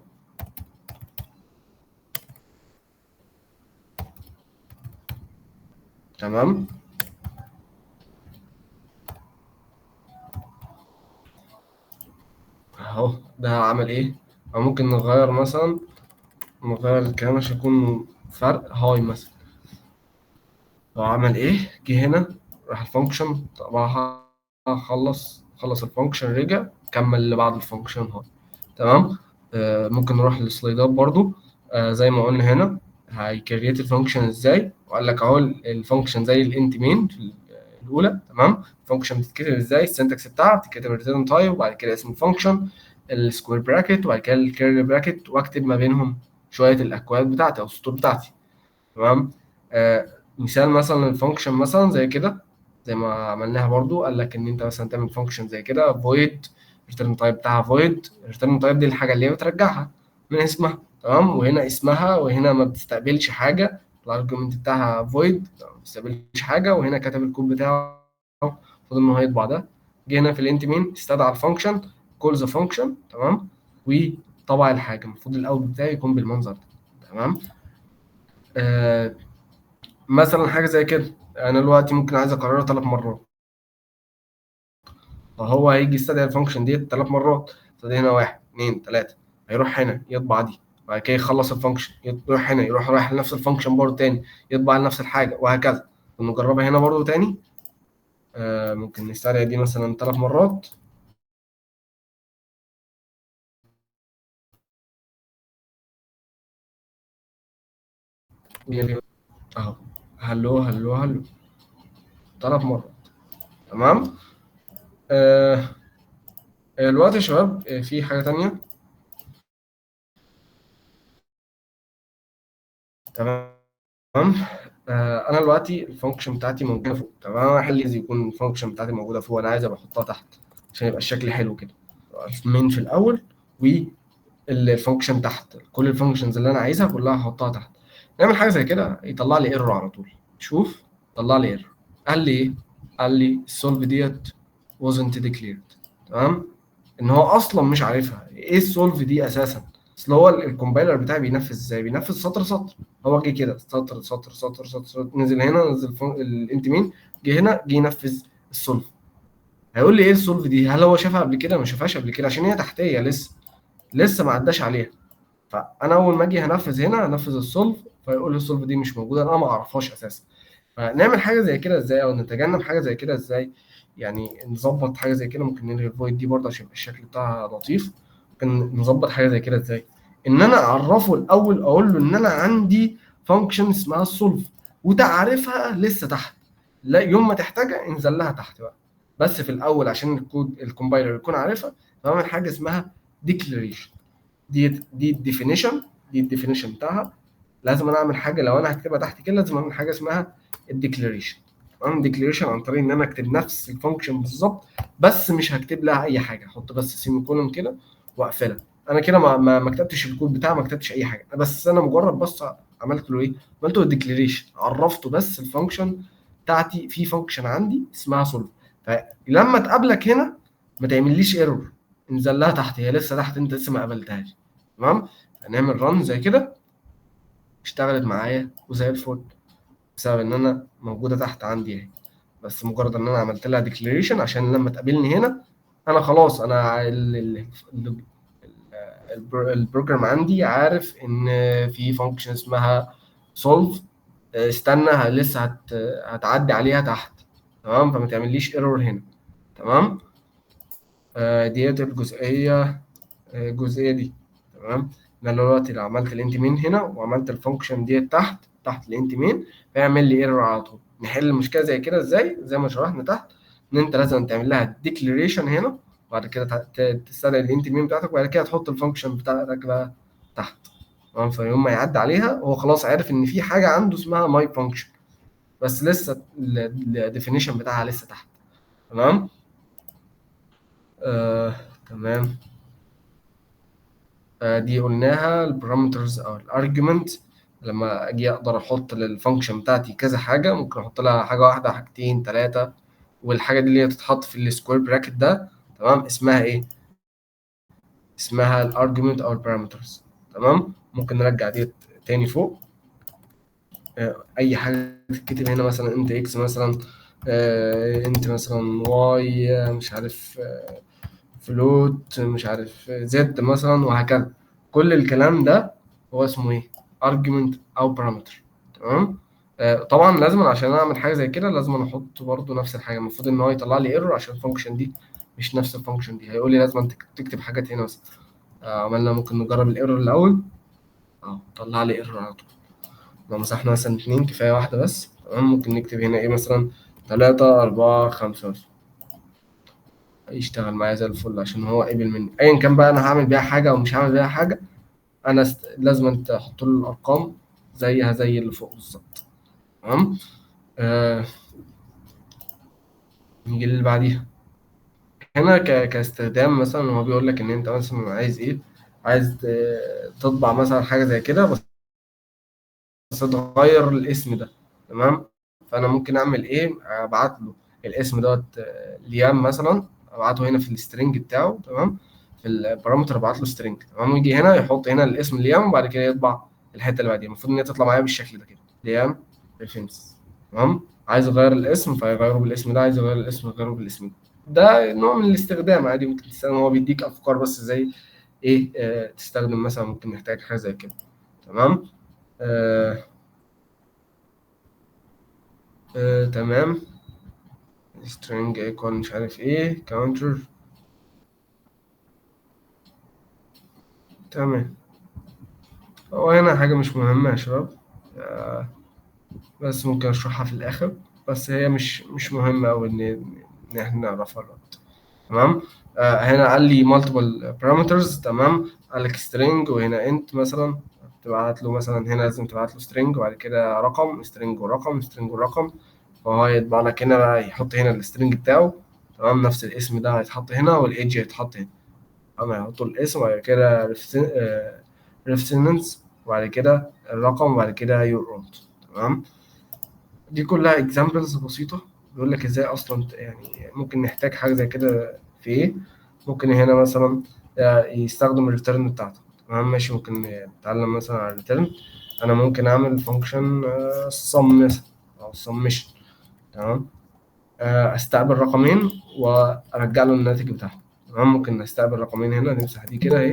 تمام. اهو ده عمل ايه. او ممكن نغير مثلا، نغير الكلام عشان يكون فرق هاي مثلا. هو عمل ايه، جه هنا راح الفانكشن طبعا، خلص الفانكشن، رجع كمل اللي بعد الفانكشن هاي. تمام. ممكن نروح للسلايدات برضو. زي ما قلنا هنا هيكريت الفانكشن ازاي، وقال لك اهو الفانكشن زي الانت مين في الاولى. تمام. الفانكشن بتتكتب ازاي، السنتكس بتاعها بتتكتب ريتيرن تايب، وبعد كده اسم الفانكشن، السكوير براكت، وبعد كده الكيرلي براكت، واكتب ما بينهم شويه الاكواد بتاعتي او السطور بتاعتي. تمام. مثال مثلا الفانكشن مثلا زي كده، زي ما عملناها برضو. قال لك ان انت مثلا تعمل فانكشن زي كده فويد، الريتيرن تايب بتاعها فويد. الريتيرن تايب دي الحاجه اللي هي بترجعها من اسمها. تمام. وهنا اسمها، وهنا ما بتستقبلش حاجه، الارجيومنت بتاعها فويد، ما بتستقبلش حاجه. وهنا كتب الكود بتاعه، المفروض ان هو يطبع ده. جه هنا في الانت مين استدعى الفانكشن، كول ذا فانكشن. تمام. وطبع الحاجه، المفروض الاوت بتاعي يكون بالمنظر ده. تمام. مثلا حاجه زي كده، انا دلوقتي ممكن عايز اكررها 3 مرات، فهو هيجي يستدعي الفانكشن ديت 3 مرات. فده هنا 1 2 3، هيروح هنا يطبع دي، بعد كده يخلص الفانكشن، يروح هنا، يروح رايح لنفس الفانكشن برضه تاني، يطبع لنفس الحاجه، وهكذا. ونجربها هنا برضه تاني. ممكن نستدعي دي مثلا 3 مرات. اهو هلو هلو هلو 3 مرات. تمام. دلوقتي يا شباب في حاجه تانيه. تمام. انا دلوقتي الفانكشن بتاعتي موجوده فوق. تمام. انا عايز يكون الفانكشن بتاعتي موجوده فوق، انا عايز ابقى احطها تحت عشان يبقى الشكل حلو كده. المين في الاول، والفانكشن تحت. كل الفانكشنز اللي انا عايزها كلها هحطها تحت. نعمل حاجه زي كده، يطلع لي ايرور على طول. شوف طلع لي ايرور. قال لي ايه؟ قال لي السولف ديت wasn't declared. تمام. ان هو اصلا مش عارفها ايه السولف دي اساسا. اصل هو الكومبايلر بتاعي بينفذ ازاي، بينفذ سطر سطر. هو جه كده سطر سطر سطر سطر، نزل هنا، نزل الانت مين، جه هنا، جه ينفذ السولف. هيقول لي ايه السولف دي، هل هو شافها قبل كده؟ ما شافهاش قبل كده عشان هي تحتيه، لسه ما عداش عليها. فانا اول ما اجي هنفذ هنا، هنفذ السولف، فيقول لي السولف دي مش موجوده، انا ما اعرفهاش اساسا. فنعمل حاجه زي كده ازاي، او نتجنب حاجه زي كده ازاي؟ يعني نظبط حاجه زي كده. ممكن نلغي الفويد دي برضه عشان يبقى الشكل بتاعها لطيف. ممكن نظبط حاجه زي كده ازاي، ان انا اعرفه الاول، اقول له ان انا عندي فانكشن اسمها السولف، وتعرفها لسه تحت، لا يوم ما تحتاجها انزل لها تحت بقى. بس في الاول عشان الكود الكومبايلر يكون عارفها، بعمل حاجه اسمها ديكلاريشن. دي الديفينيشن بتاعها. لازم انا اعمل حاجه، لو انا هكتبها تحت كده لازم اعمل حاجه اسمها الديكلاريشن. تمام. ديكلاريشن عن طريق ان انا اكتب نفس الفانكشن بالظبط، بس مش هكتب لها اي حاجه، احط بس سيمي كولون كده واقفلها. انا كده ما كتبتش الكود بتاعي، ما كتبتش اي حاجه، بس انا مجرد بس عملت له ايه، عملت له الديكلاريشن، عرفته بس الفانكشن بتاعتي. في فانكشن عندي اسمها سولف، فلما تقابلك هنا ما تعمليش ايرور، انزل لها تحت، هي لسه تحت، انت لسه ما قابلتهاش. تمام. هنعمل رن زي كده، اشتغلت معايا وزي الفل بسبب ان انا موجوده تحت عندي اهي. بس مجرد ان انا عملت لها ديكلاريشن عشان لما تقابلني هنا انا خلاص انا البروجرام عندي عارف ان في فانكشن اسمها solve، استنى لسه هتعدي عليها تحت، تمام؟ فما تعمليش ايرور هنا، تمام؟ ديت الجزئيه دي، تمام؟ انا دلوقتي لو عملت الانت مين هنا وعملت الفانكشن ديت تحت الانت مين فيعمل لي ايرور على طول. نحل المشكله زي كده ازاي؟ زي ما شرحنا تحت، ان انت لازم تعمل لها ديكلاريشن هنا، وبعد كده تستدعي الانت مين بتاعتك، وبعد كده تحط الفانكشن بتاعتك بقى تحت، تمام؟ فيوم ما يعدي عليها هو خلاص عارف ان في حاجه عنده اسمها ماي فانكشن، بس لسه الديفينيشن بتاعها لسه تحت، تمام؟ تمام. دي قلناها البارامترز او الارجيومنت. لما اجي اقدر احط للفانكشن بتاعتي كذا حاجه، ممكن احط لها حاجه واحده، حاجتين، ثلاثه، والحاجه دي اللي هي تتحط في السكوير براكت ده، تمام؟ اسمها ايه؟ اسمها الارجيومنت او البارامترز، تمام؟ ممكن نرجع دي تاني فوق. اي حاجه تتكتب هنا مثلا انت اكس مثلا، انت مثلا واي، مش عارف فلوت، مش عارف زد مثلا، وهكذا. كل الكلام ده هو اسمه ايه؟ argument او parameter، تمام؟ طبعا لازم عشان اعمل حاجه زي كده لازم احط برضو نفس الحاجه. المفروض ان هو يطلع لي ايرور عشان الفانكشن دي مش نفس الفانكشن دي، هيقول لي لازم تكتب حاجات هنا مثلا. عملنا ممكن نجرب الايرور الاول، طلع لي ايرور على طول. لو مسحنا مثلا 2 كفايه واحده بس، تمام؟ ممكن نكتب هنا ايه مثلا 3 4 5 مثلا، يشتغل معايا زي الفل عشان هو قبل مني. ايا كان بقى انا هعمل بيها حاجه او مش هعمل بيها حاجه، انا لازم انت تحط له الارقام زيها زي اللي فوق بالظبط، تمام؟ نيجي اللي بعديها. هنا كاستخدام مثلا هو بيقول لك ان انت مثلا عايز ايه؟ عايز تطبع مثلا حاجه زي كده، بس تغير الاسم ده، تمام؟ فانا ممكن اعمل ايه؟ ابعت له الاسم دوت ليام مثلا، ابعته هنا في السترنج بتاعه، تمام؟ في البارامتر ابعت له سترنج، تمام؟ ويجي هنا يحط هنا الاسم ليام، وبعد كده يطبع الحته اللي بعديها. المفروض ان هي تطلع معايا بالشكل ده كده، ليام ريفرنس، تمام؟ عايز اغير الاسم فيغيره بالاسم ده، عايز اغير الاسم يغيره بالاسم ده. ده نوع من الاستخدام عادي ممكن تستخدم، هو بيديك افكار بس زي ايه تستخدم مثلا، ممكن نحتاج حاجه زي كده، تمام؟ تمام. string equal مش عارف ايه counter، تمام. هو هنا حاجة مش مهمة يا شباب، بس ممكن اشرحها في الاخر، بس هي مش مهمة اوي ان احنا نعرفها دلوقتي، تمام؟ هنا قال لي multiple parameters، تمام؟ قال لك string وهنا int مثلا، تبعت له مثلا هنا لازم تبعت له string وبعد كده رقم، string ورقم، string ورقم، فهو يطبع لك هنا بقى، يحط هنا السترنج بتاعه، تمام؟ نفس الاسم ده هيتحط هنا والايدج هيتحط هنا، اما يحطوا الاسم وبعد كده ريفرنس وبعد كده الرقم وبعد كده يور اولد، تمام؟ دي كلها اكزامبلز بسيطة بيقول لك ازاي اصلا يعني ممكن نحتاج حاجة زي كده في ايه. ممكن هنا مثلا يستخدم الريتيرن بتاعته، تمام؟ ماشي، ممكن نتعلم مثلا على الريتيرن. انا ممكن اعمل فانكشن sum مثلا او summation، تمام؟ استقبل رقمين وارجع له الناتج بتاعهم، تمام؟ ممكن استقبل رقمين هنا، نمسح دي كده اهي،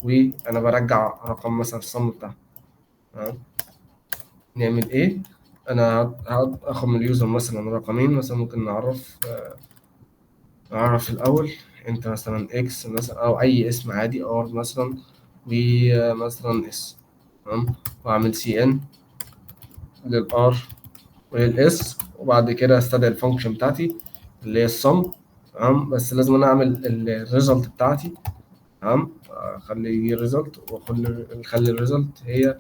وانا برجع رقم مثلا الصم بتاعه، تمام؟ نعمل ايه؟ انا هاخد من اليوزر مثلا رقمين، مثلا ممكن نعرف الاول انت مثلا اكس مثلا او اي اسم عادي ار مثلا، ومثلا اس، تمام؟ واعمل سي ان للار وللاس، وبعد كده استدعي الفانكشن بتاعتي اللي هي الصم، تمام؟ بس لازم انا اعمل الريزلت بتاعتي، تمام؟ اخلي يجي ريزلت، واخلي الريزلت هي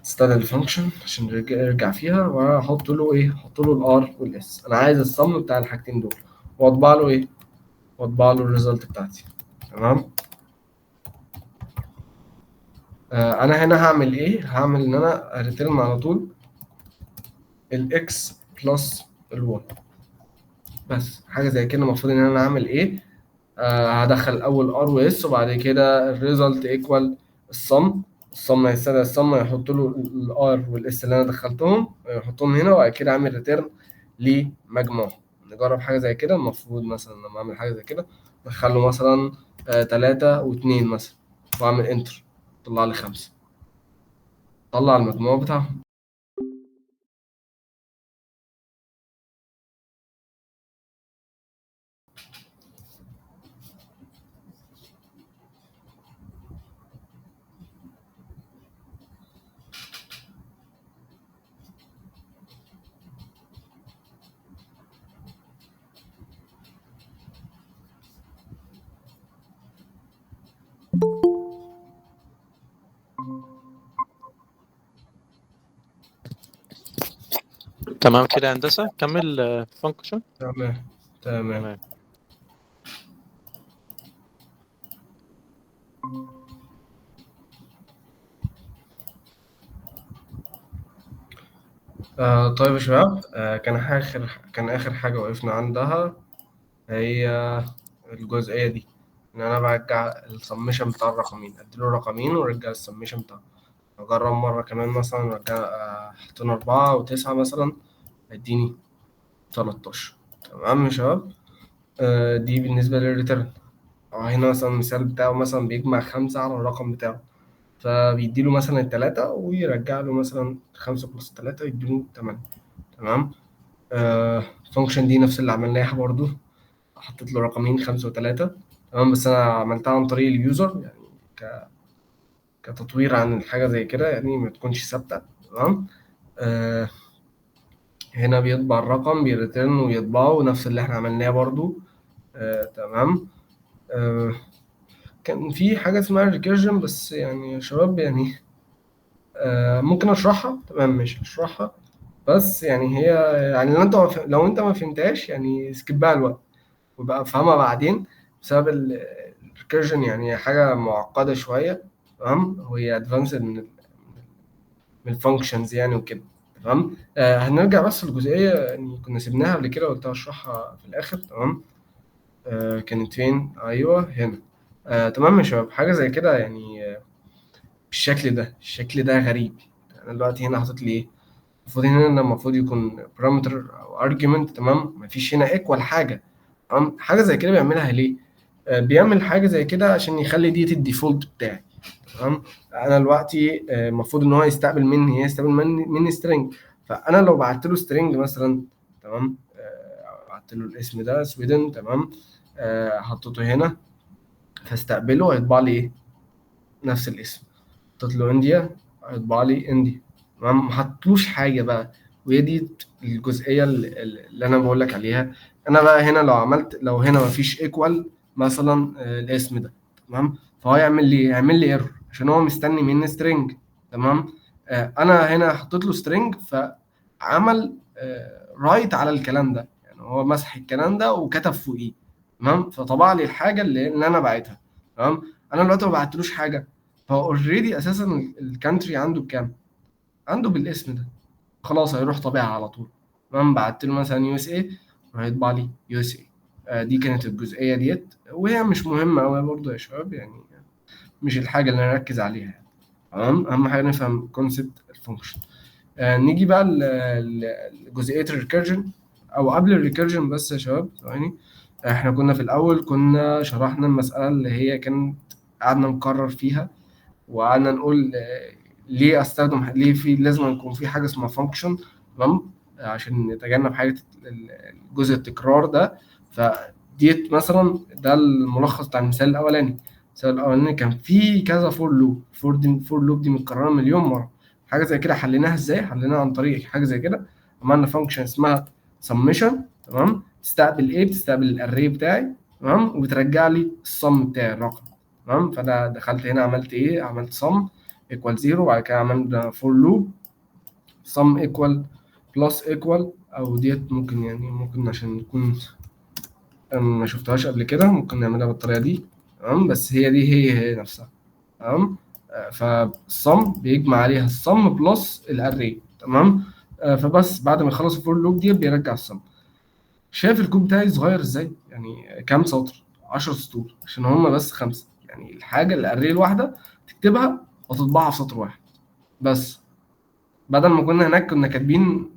تستدعي الفانكشن عشان يرجع فيها، واحط له ايه؟ احط له الار والاس. انا عايز الصم بتاع الحاجتين دول، واطبع له ايه؟ واطبع له الريزلت بتاعتي، تمام؟ انا هنا هعمل ايه؟ هعمل ان انا ريتيرن على طول الاكس بلس الواي، بس حاجه زي كده. المفروض ان انا اعمل ايه؟ هدخل الاول ار واس، وبعد كده الريزلت ايكوال الصم هيستدعي الصم، هيحط له الار والاس اللي انا دخلتهم، يحطهم هنا، وبعد كده اعمل ريتيرن لمجموع. نجرب حاجه زي كده. المفروض مثلا لما اعمل حاجه زي كده ادخله مثلا 3 و2 مثلا، واعمل انتر، طلع لي 5، طلع المجموع بتاعهم. تمام كده يا هندسة، كمل فانكشن. تمام. تمام. طيب يا شباب، كان آخر حاجة وقفنا عندها هي الجزئية دي، إن أنا برجع السمشن بتاع الرقمين، أديله رقمين وأرجع السمشن بتاعه. أجرب مرة كمان مثلا، رجع حطينا 4 و9 مثلا، هيديني 13. تمام يا شباب. دي بالنسبة للريتيرن. هنا مثلا المثال بتاعه مثلا بيجمع 5 على الرقم بتاعه، فبيديله مثلا التلاتة ويرجع له مثلا 5 بلس 3 يديله 8. تمام. الفانكشن دي نفس اللي عملناها برضو، حطيت له رقمين 5 و3. تمام، بس انا عملتها عن طريق اليوزر، يعني كتطوير عن الحاجه زي كده، يعني ما تكونش ثابته. تمام. آه هنا بيطبع الرقم، بيريتيرن ويطبعه، نفس اللي احنا عملناه برضو. تمام. كان في حاجه اسمها ريكيرجن، بس يعني يا شباب يعني ممكن اشرحها. تمام، مش هشرحها، بس يعني هي، يعني لو انت ما فهمتهاش يعني سكيبها الوقت وبقى افهمها بعدين، بسبب الريكيرجن يعني حاجه معقده شويه. تمام، وهي ادفانسد من الفانكشنز يعني وكده. تمام. هنرجع بس للجزئيه يعني كنا سيبناها قبل كده، قلت اشرحها في الاخر. تمام. كانت فين؟ ايوه هنا. تمام يا شباب، حاجه زي كده يعني الشكل ده غريب. انا دلوقتي هنا حاطط لي ايه؟ المفروض يكون بارامتر او ارجيومنت. تمام، مفيش هنا ايكوال حاجه. تمام، حاجه زي كده بيعملها ليه؟ بيعمل حاجه زي كده عشان يخلي دي الديفولت بتاعي. تمام. انا دلوقتي المفروض ان هو يستقبل مني سترينج. فانا لو بعت له سترينج مثلا، تمام، بعت له الاسم ده سويدن. تمام. حطيته هنا، فاستقبله هيطبع لي ايه؟ نفس الاسم. حطيت له انديا، هيطبع لي انديا. تمام، ما حطلوش حاجه بقى. وهي دي الجزئيه اللي انا بقول لك عليها. انا بقى هنا لو هنا ما فيش ايكوال مثلا الاسم ده، تمام، فهو يعمل لي ايرور عشان هو مستني مني سترينج. تمام. انا هنا حطيت له سترينج، فعمل رايت على الكلام ده، يعني هو مسح الكلام ده وكتب فوقيه. تمام، فطبع لي الحاجه اللي انا باعتها. تمام. انا دلوقتي ما بعتلوش حاجه، فهو اوريدي اساسا الكانتري عنده بكام؟ عنده بالاسم ده، خلاص هيروح طابعها على طول. تمام، بعت له مثلا يو اس اي، وهيطبع لي يو اس اي. دي كانت الجزئيه ديت، وهي مش مهمه قوي برضه يا شباب، يعني مش الحاجه اللي نركز عليها يعني. تمام، اهم حاجه نفهم كونسبت الفانكشن. نيجي بقى لجزئيه الريكيرجن، او قبل الريكيرجن بس يا شباب ثواني. احنا كنا في الاول كنا شرحنا المساله اللي هي كانت قعدنا نكرر فيها، وقعدنا نقول ليه لازم يكون في حاجه اسمها فانكشن. تمام، عشان نتجنب حاجه الجزء التكرار ده. فديت مثلا ده الملخص بتاع المثال الاولاني. المثال الاولاني كان في كذا فور لوب دي متكرره مليون مره. حاجه زي كده حليناها ازاي؟ حليناها عن طريق حاجه زي كده، عملنا فانكشن اسمها سمشن. تمام، بتستقبل ايه؟ بتستقبل الاري بتاعي. تمام، وبترجع لي الصم بتاعي الرقم. تمام، فانا دخلت هنا عملت ايه؟ عملت sum equal 0، وبعد كده عملنا for loop sum equal plus equal، او ديت ممكن عشان نكون ما شفتهاش قبل كده ممكن نعملها بالطريقه دي. تمام، بس هي نفسها. تمام. فالصم بيجمع عليها الصم بلس الاري. تمام. فبس بعد ما يخلص الفور لوب دي بيرجع الصم. شايف الكود بتاعي صغير ازاي؟ يعني كام سطر؟ 10 سطور، عشان هما بس 5. يعني الحاجه الاري الواحده تكتبها وتطبعها في سطر واحد بس. بدل ما كنا هناك كنا كاتبين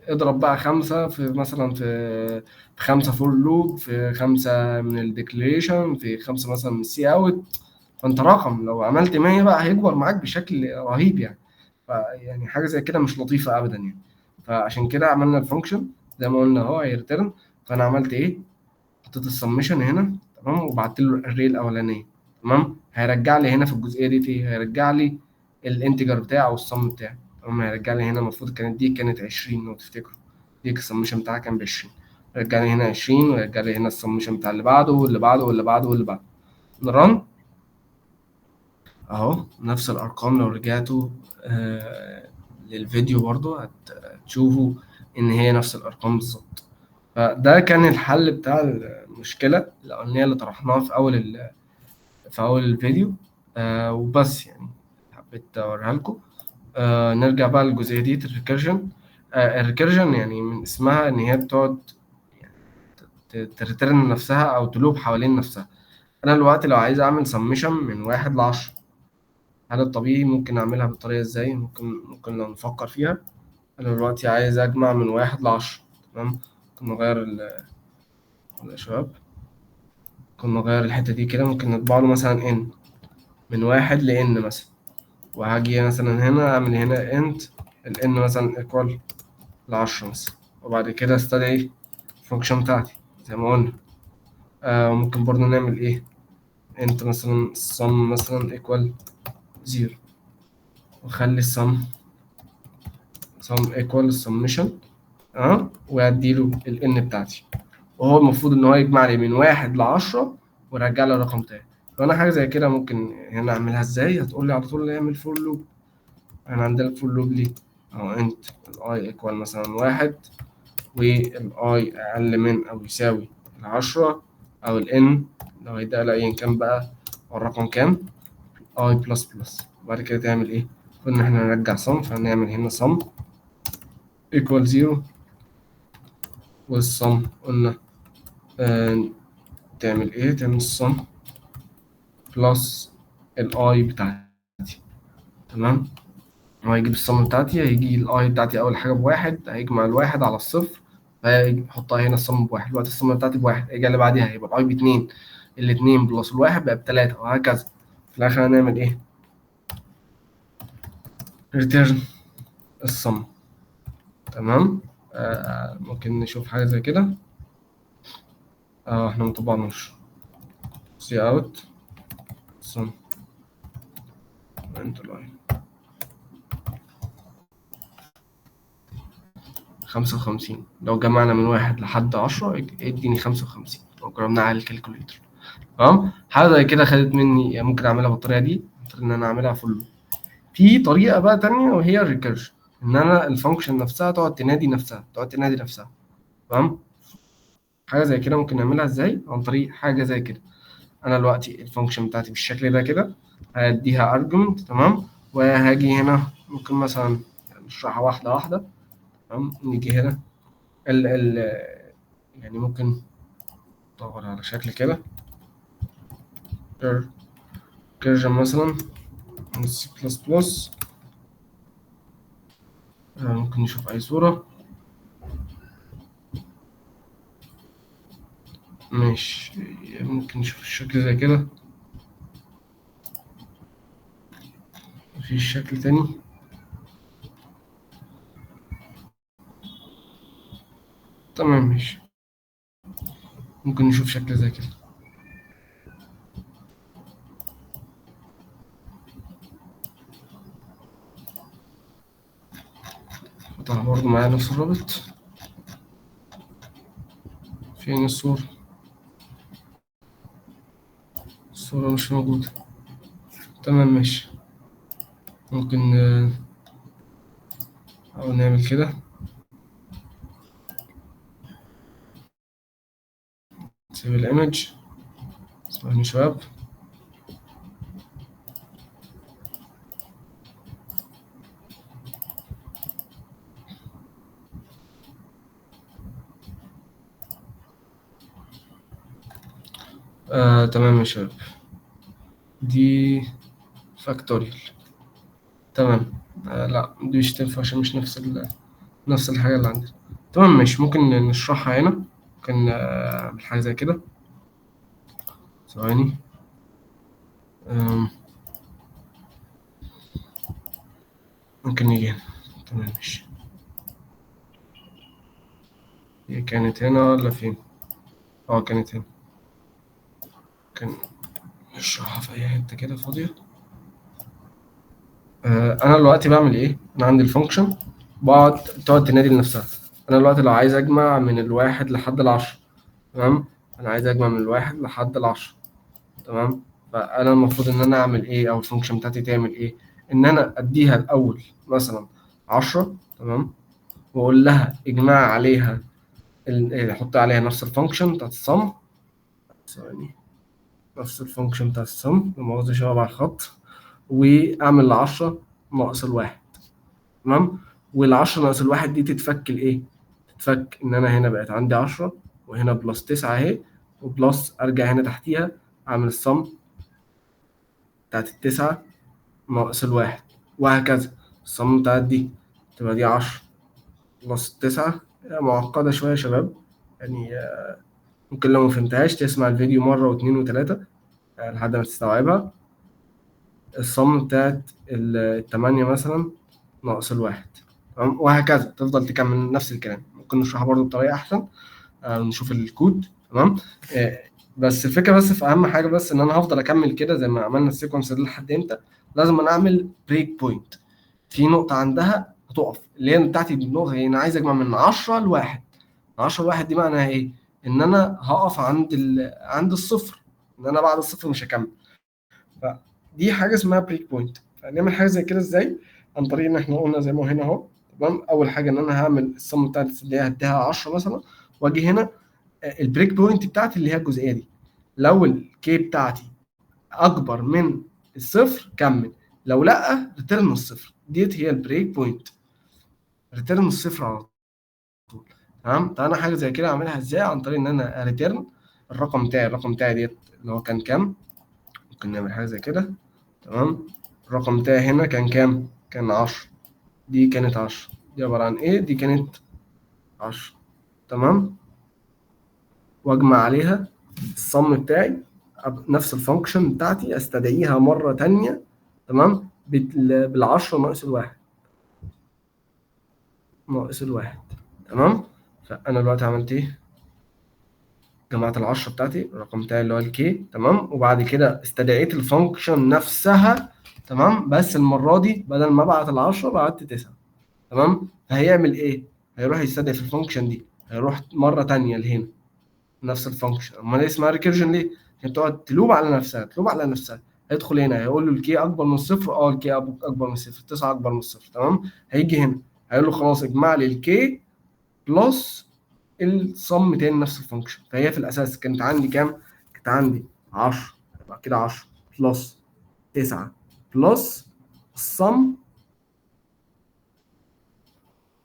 اضرب بقى 5 في مثلا في 5 فور لوب، في 5 من الديكليريشن، في 5 مثلا من السي اوت. فانت رقم لو عملت 100 بقى هيكبر معاك بشكل رهيب يعني. فيعني حاجه زي كده مش لطيفه ابدا يعني. فعشان كده عملنا الفانكشن زي ما قلنا اهو هيرترن. فانا عملت ايه؟ حطيت السمشن هنا تمام، وبعت له الاري الاولانيه تمام. هيرجع لي هنا في الجزئيه دي هيرجع لي الانتجر بتاعه والصم بتاعه تمام. هيرجع لي هنا المفروض كانت 20 لو تفتكروا، دي السمشن بتاعها كان ب 20. يرجع لي هنا 20 ويرجع لي هنا السمشن بتاع اللي بعده واللي بعده واللي بعده واللي بعده. نرن اهو نفس الارقام. لو رجعتوا للفيديو برضو هتشوفوا ان هي نفس الارقام بالظبط. فده كان الحل بتاع المشكله الاولانيه اللي طرحناها في اول الفيديو. وبس يعني حبيت اوريها لكم. نرجع بقى للجزئيه دي الريكيرجن. الريكيرجن يعني من اسمها ان هي بتقعد ترترن نفسها او تلوب حوالين نفسها. انا دلوقتي لو عايز اعمل سمشن من 1 ل 10، هل الطبيعي ممكن اعملها بالطريقه ازاي؟ ممكن لو نفكر فيها. انا دلوقتي عايز اجمع من 1 ل 10 تمام. ممكن نغير يا شباب، ممكن نغير الحته دي كده. ممكن نطبع له مثلا ان من 1 ل n مثلا، وهاجي مثلا هنا اعمل هنا انت ال n مثلا ايكوال ل 10 مثلا، وبعد كده استدعي الفانكشن بتاعتي زي ما قلنا. ممكن برضو نعمل ايه؟ انت مثلا sum مثلا ايكوال 0، وخلي sum ايكوال السمشن واديله ال n بتاعتي. وهو المفروض ان هو يجمع لي من 1 ل 10 ويرجع لي الرقم تاني. فانا حاجه زي كده ممكن هنا اعملها ازاي؟ هتقول لي على طول اعمل فور لوب. احنا عندنا الفور لوب ليه اهو انت الاي ايكوال مثلا 1 والاي اقل من او يساوي 10، او ال n لو هيدق ايا كان بقى الرقم كام اي بلس بلس. وبعد كده تعمل ايه؟ قلنا احنا نرجع صم، فهنعمل هنا صم ايكوال 0، والصم قلنا تعمل ايه؟ تعمل الصم بلس الاي بتاعتي تمام. هو هيجيب الصم بتاعتي، هيجي الاي بتاعتي اول حاجه بواحد، هيجمع الواحد على الصفر فيحطها هنا الصم بواحد. دلوقتي الصم بتاعتي بواحد، هيجي اللي بعديها هيبقى الاي باتنين، الاتنين بلس الواحد بقى بتلاتة، وهكذا. في الاخر هنعمل ايه؟ ريتيرن الصم تمام. ممكن نشوف حاجه زي كده. احنا مطبعناش سي اوت صم انت لاين 55. لو جمعنا من 1 لحد 10 اديني 55 لو جربناها على الكالكوليتر تمام. حاجه زي كده خدت مني، ممكن اعملها بالطريقه دي، ان انا اعملها فول. في طريقه بقى تانية وهي الريكيرجن، ان انا الفانكشن نفسها تقعد تنادي نفسها تمام. حاجه زي كده ممكن نعملها ازاي؟ عن طريق حاجه زي كده. انا دلوقتي الفانكشن بتاعتي بالشكل ده كده، هديها ارجمنت تمام، وهاجي هنا ممكن مثلا نشرحها واحده واحده تمام. نيجي هنا ال يعني ممكن ندور على شكل كده كيرجن مثلا من سي بلس بلس. ممكن نشوف أي صورة. ماشي، ممكن نشوف الشكل زي كده. مفيش شكل تاني. تمام ماشي، ممكن نشوف شكل زي كده. فتح برضه معايا نفس الرابط. فين الصورة؟ الصورة مش موجودة. تمام ماشي، ممكن أو نعمل كده. نسيب الإيمج. ثواني شباب. تمام يا شباب. دي فاكتوريال. تمام. لا دي مش تنفع عشان مش نفس الحاجة اللي عندنا. تمام ماشي، ممكن نشرحها هنا. ممكن نعمل حاجة زي كده. ثواني. ممكن نيجي هنا. تمام ماشي. هي كانت هنا ولا فين؟ كانت هنا. ممكن نشرحها في أي حتة كده فاضية. أنا دلوقتي بعمل إيه؟ أنا عندي الفانكشن تقعد تنادي لنفسها. أنا دلوقتي لو عايز أجمع من 1 لحد 10، تمام؟ أنا عايز أجمع من 1 لحد 10، تمام؟ فأنا المفروض إن أنا أعمل إيه، أو الفانكشن بتاعتي تعمل إيه؟ إن أنا أديها الأول مثلا 10، تمام؟ وأقول لها اجمع عليها أحط عليها نفس الفانكشن بتاعت الصم. ثواني. نفس الفانكشن بتاعت الصم، لمؤاخذة شباب على الخط، وأعمل 10 ناقص 1، تمام؟ وال10 ناقص 1 دي تتفك لإيه؟ تتفك إن أنا هنا بقت عندي 10 وهنا بلس 9 أهي، وبلس أرجع هنا تحتيها أعمل الصم بتاعت 9 ناقص 1، وهكذا. الصم بتاعت دي تبقى دي 10 بلس 9. معقدة شوية يا شباب، يعني ممكن لو مفهمتهاش تسمع الفيديو مرة واتنين وتلاتة لحد ما تستوعبها. الصم بتاعت 8 مثلا ناقص 1، تمام؟ وهكذا تفضل تكمل نفس الكلام. ممكن نشرحها برضو بطريقة أحسن، نشوف الكود، تمام؟ بس الفكرة بس في أهم حاجة، بس إن أنا هفضل أكمل كده زي ما عملنا السيكونس ده لحد إمتى؟ لازم أنا أعمل بريك بوينت في نقطة عندها هتقف، اللي هي بتاعتي النقطة هي أنا عايز أجمع من 10 ل1. 10 ل1 دي معناها إيه؟ إن أنا هقف عند الصفر، إن أنا بعد الصفر مش هكمل. فدي حاجة اسمها بريك بوينت. فنعمل حاجة زي كده إزاي؟ عن طريق إن إحنا قلنا زي ما هو هنا أهو، تمام؟ أول حاجة إن أنا هعمل الصم بتاعتي اللي هي هديها 10 مثلا، وأجي هنا البريك بوينت بتاعتي اللي هي الجزئية دي، لو الكي بتاعتي أكبر من الصفر كمل، لو لأ ريتيرن الصفر. ديت هي البريك بوينت، ريتيرن الصفر على طول، تمام؟ فأنا حاجة زي كده أعملها إزاي؟ عن طريق إن أنا ريتيرن الرقم بتاعي ديت اللي هو كان كام. ممكن نعمل حاجة زي كده، تمام؟ الرقم بتاعي هنا كان كام؟ كان 10. دي كانت 10، دي عبارة عن إيه؟ دي كانت 10، تمام؟ وأجمع عليها الصم بتاعي نفس الفانكشن بتاعتي، استدعيها مرة تانية، تمام؟ بالعشرة ناقص الواحد، تمام؟ فأنا دلوقتي عملت إيه؟ جمعت ال10 بتاعتي، الرقم بتاعي اللي هو الكي، تمام؟ وبعد كده استدعيت الفانكشن نفسها، تمام؟ بس المرة دي بدل ما ابعت ال10 بعت 9، تمام؟ فهيعمل إيه؟ هيروح يستدعي في الفانكشن دي، هيروح مرة تانية لهنا نفس الفانكشن. امال ايه اسمها ريكيرجن ليه؟ عشان تقعد تلوب على نفسها. هيدخل هنا هيقول له الكي اكبر من الصفر، الكي اكبر من الصفر، 9 اكبر من الصفر، تمام؟ هيجي هنا هيقول له خلاص اجمع لي الكي بلس الصم تاني نفس الفانكشن. فهي في الاساس كانت عندي كام؟ كانت عندي 10، يبقى كده 10 بلس 9 بلس الصم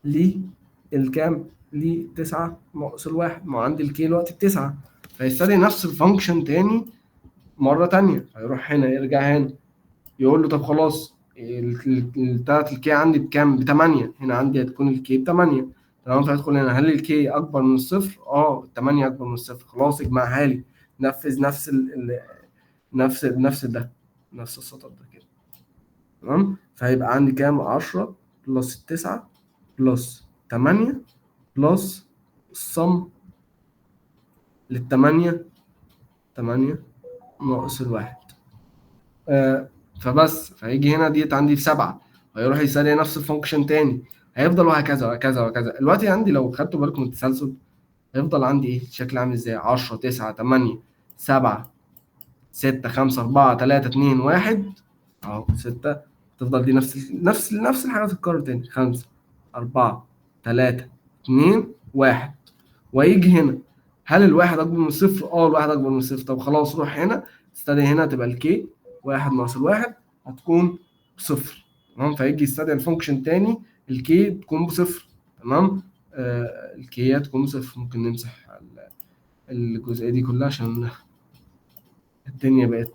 للكام؟ ل 9 ناقص الواحد. ما عندي الكي دلوقتي ب9، فيستدعي نفس الفانكشن تاني مرة تانية. هيروح هنا يرجع هنا يقول له طب خلاص بتاعت الكي عندي بكام؟ ب8. هنا عندي هتكون الكي ب8، تمام؟ فهدخل هنا، هل الكي اكبر من الصفر؟ 8 اكبر من الصفر، خلاص اجمعها لي. نفذ نفس السطر ده كده، تمام؟ فهيبقى عندي كام؟ 10 بلس 9 بلس 8 بلس الصم لل8، 8 ناقص الواحد. فهيجي هنا ديت عندي ب7، هيروح يسري نفس الفانكشن تاني، هيفضل وهكذا وهكذا وهكذا. دلوقتي عندي لو خدتوا بالكم من التسلسل هيفضل عندي ايه شكل عامل ازاي؟ 10 9 8 7 6 5 4 3 2 1 اهو 6. تفضل دي نفس الحاجه تتكرر تاني. 5 4 3 2 1. ويجي هنا هل الواحد اكبر من الصفر؟ الواحد اكبر من الصفر. طب خلاص روح هنا استدعي هنا تبقى الكي 1 ناقص الواحد هتكون بصفر، تمام؟ فيجي يستدعي الفانكشن تاني الكي تكون بصفر، تمام؟ الكي تكون بصفر. ممكن نمسح الجزئيه دي كلها عشان الدنيا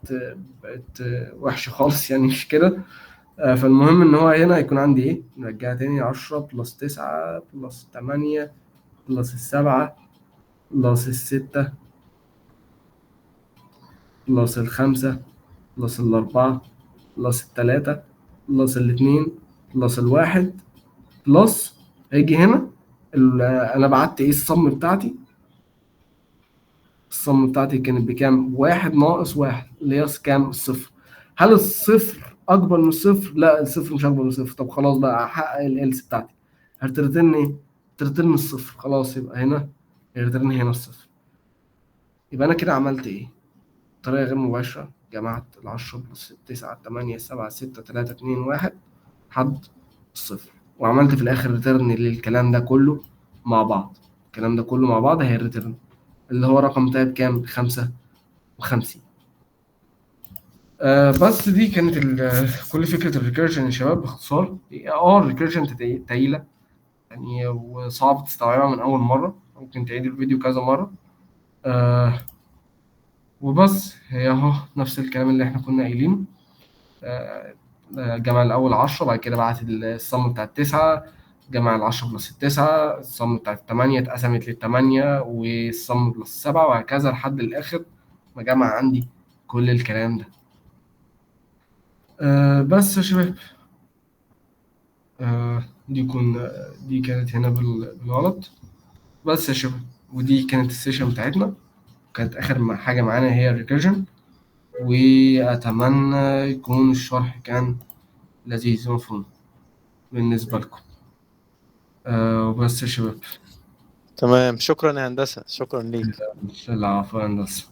بقت وحشه خالص يعني مش كده. فالمهم ان هو هنا هيكون عندي ايه، نرجع تاني 10 بلس 9 بلس 8 بلس 7 بلس 6 بلس 5 بلس 4 بلس 3 بلس 2 بلس 1 بلس، هيجي هنا انا بعت ايه الصم بتاعتي. الصم بتاعتي كانت بكام؟ 1 ناقص 1 اللي هي كام؟ الصفر. هل الصفر اكبر من الصفر؟ لا، الصفر مش اكبر من الصفر. طب خلاص بقى احقق الالس بتاعتي، هترترن ايه؟ ترترن الصفر. خلاص يبقى هنا هيرترن هنا الصفر. يبقى انا كده عملت ايه؟ بطريقه غير مباشره جمعت ال 10 بلس 9 8 7 6 3 2 1 لحد الصفر، وعملت في الاخر ريتيرن للكلام ده كله مع بعض. الكلام ده كله مع بعض هي الريتيرن اللي هو رقم بتاعي بكام؟ 55. بس دي كانت كل فكرة الريكيرجن يا شباب باختصار. الريكيرجن تقيلة يعني وصعب تستوعبها من أول مرة، ممكن تعيد الفيديو كذا مرة. وبس هي اهو نفس الكلام اللي احنا كنا قايلينه. جمع الأول 10، بعد كده بعت الصم بتاع 9، جمع 10 بلس 9، الصم بتاع 8 اتقسمت لل8 والصم بلس 7 وهكذا لحد الآخر ما جمع عندي كل الكلام ده. بس يا شباب دي كانت هنا بالغلط. بس يا شباب ودي كانت السيشن بتاعتنا، كانت آخر حاجة معانا هي الريكيرجن، وأتمنى يكون الشرح كان لذيذ ومفهوم بالنسبة لكم. وبس يا شباب. تمام، شكرا يا هندسة، شكرا ليك. العفو يا هندسة.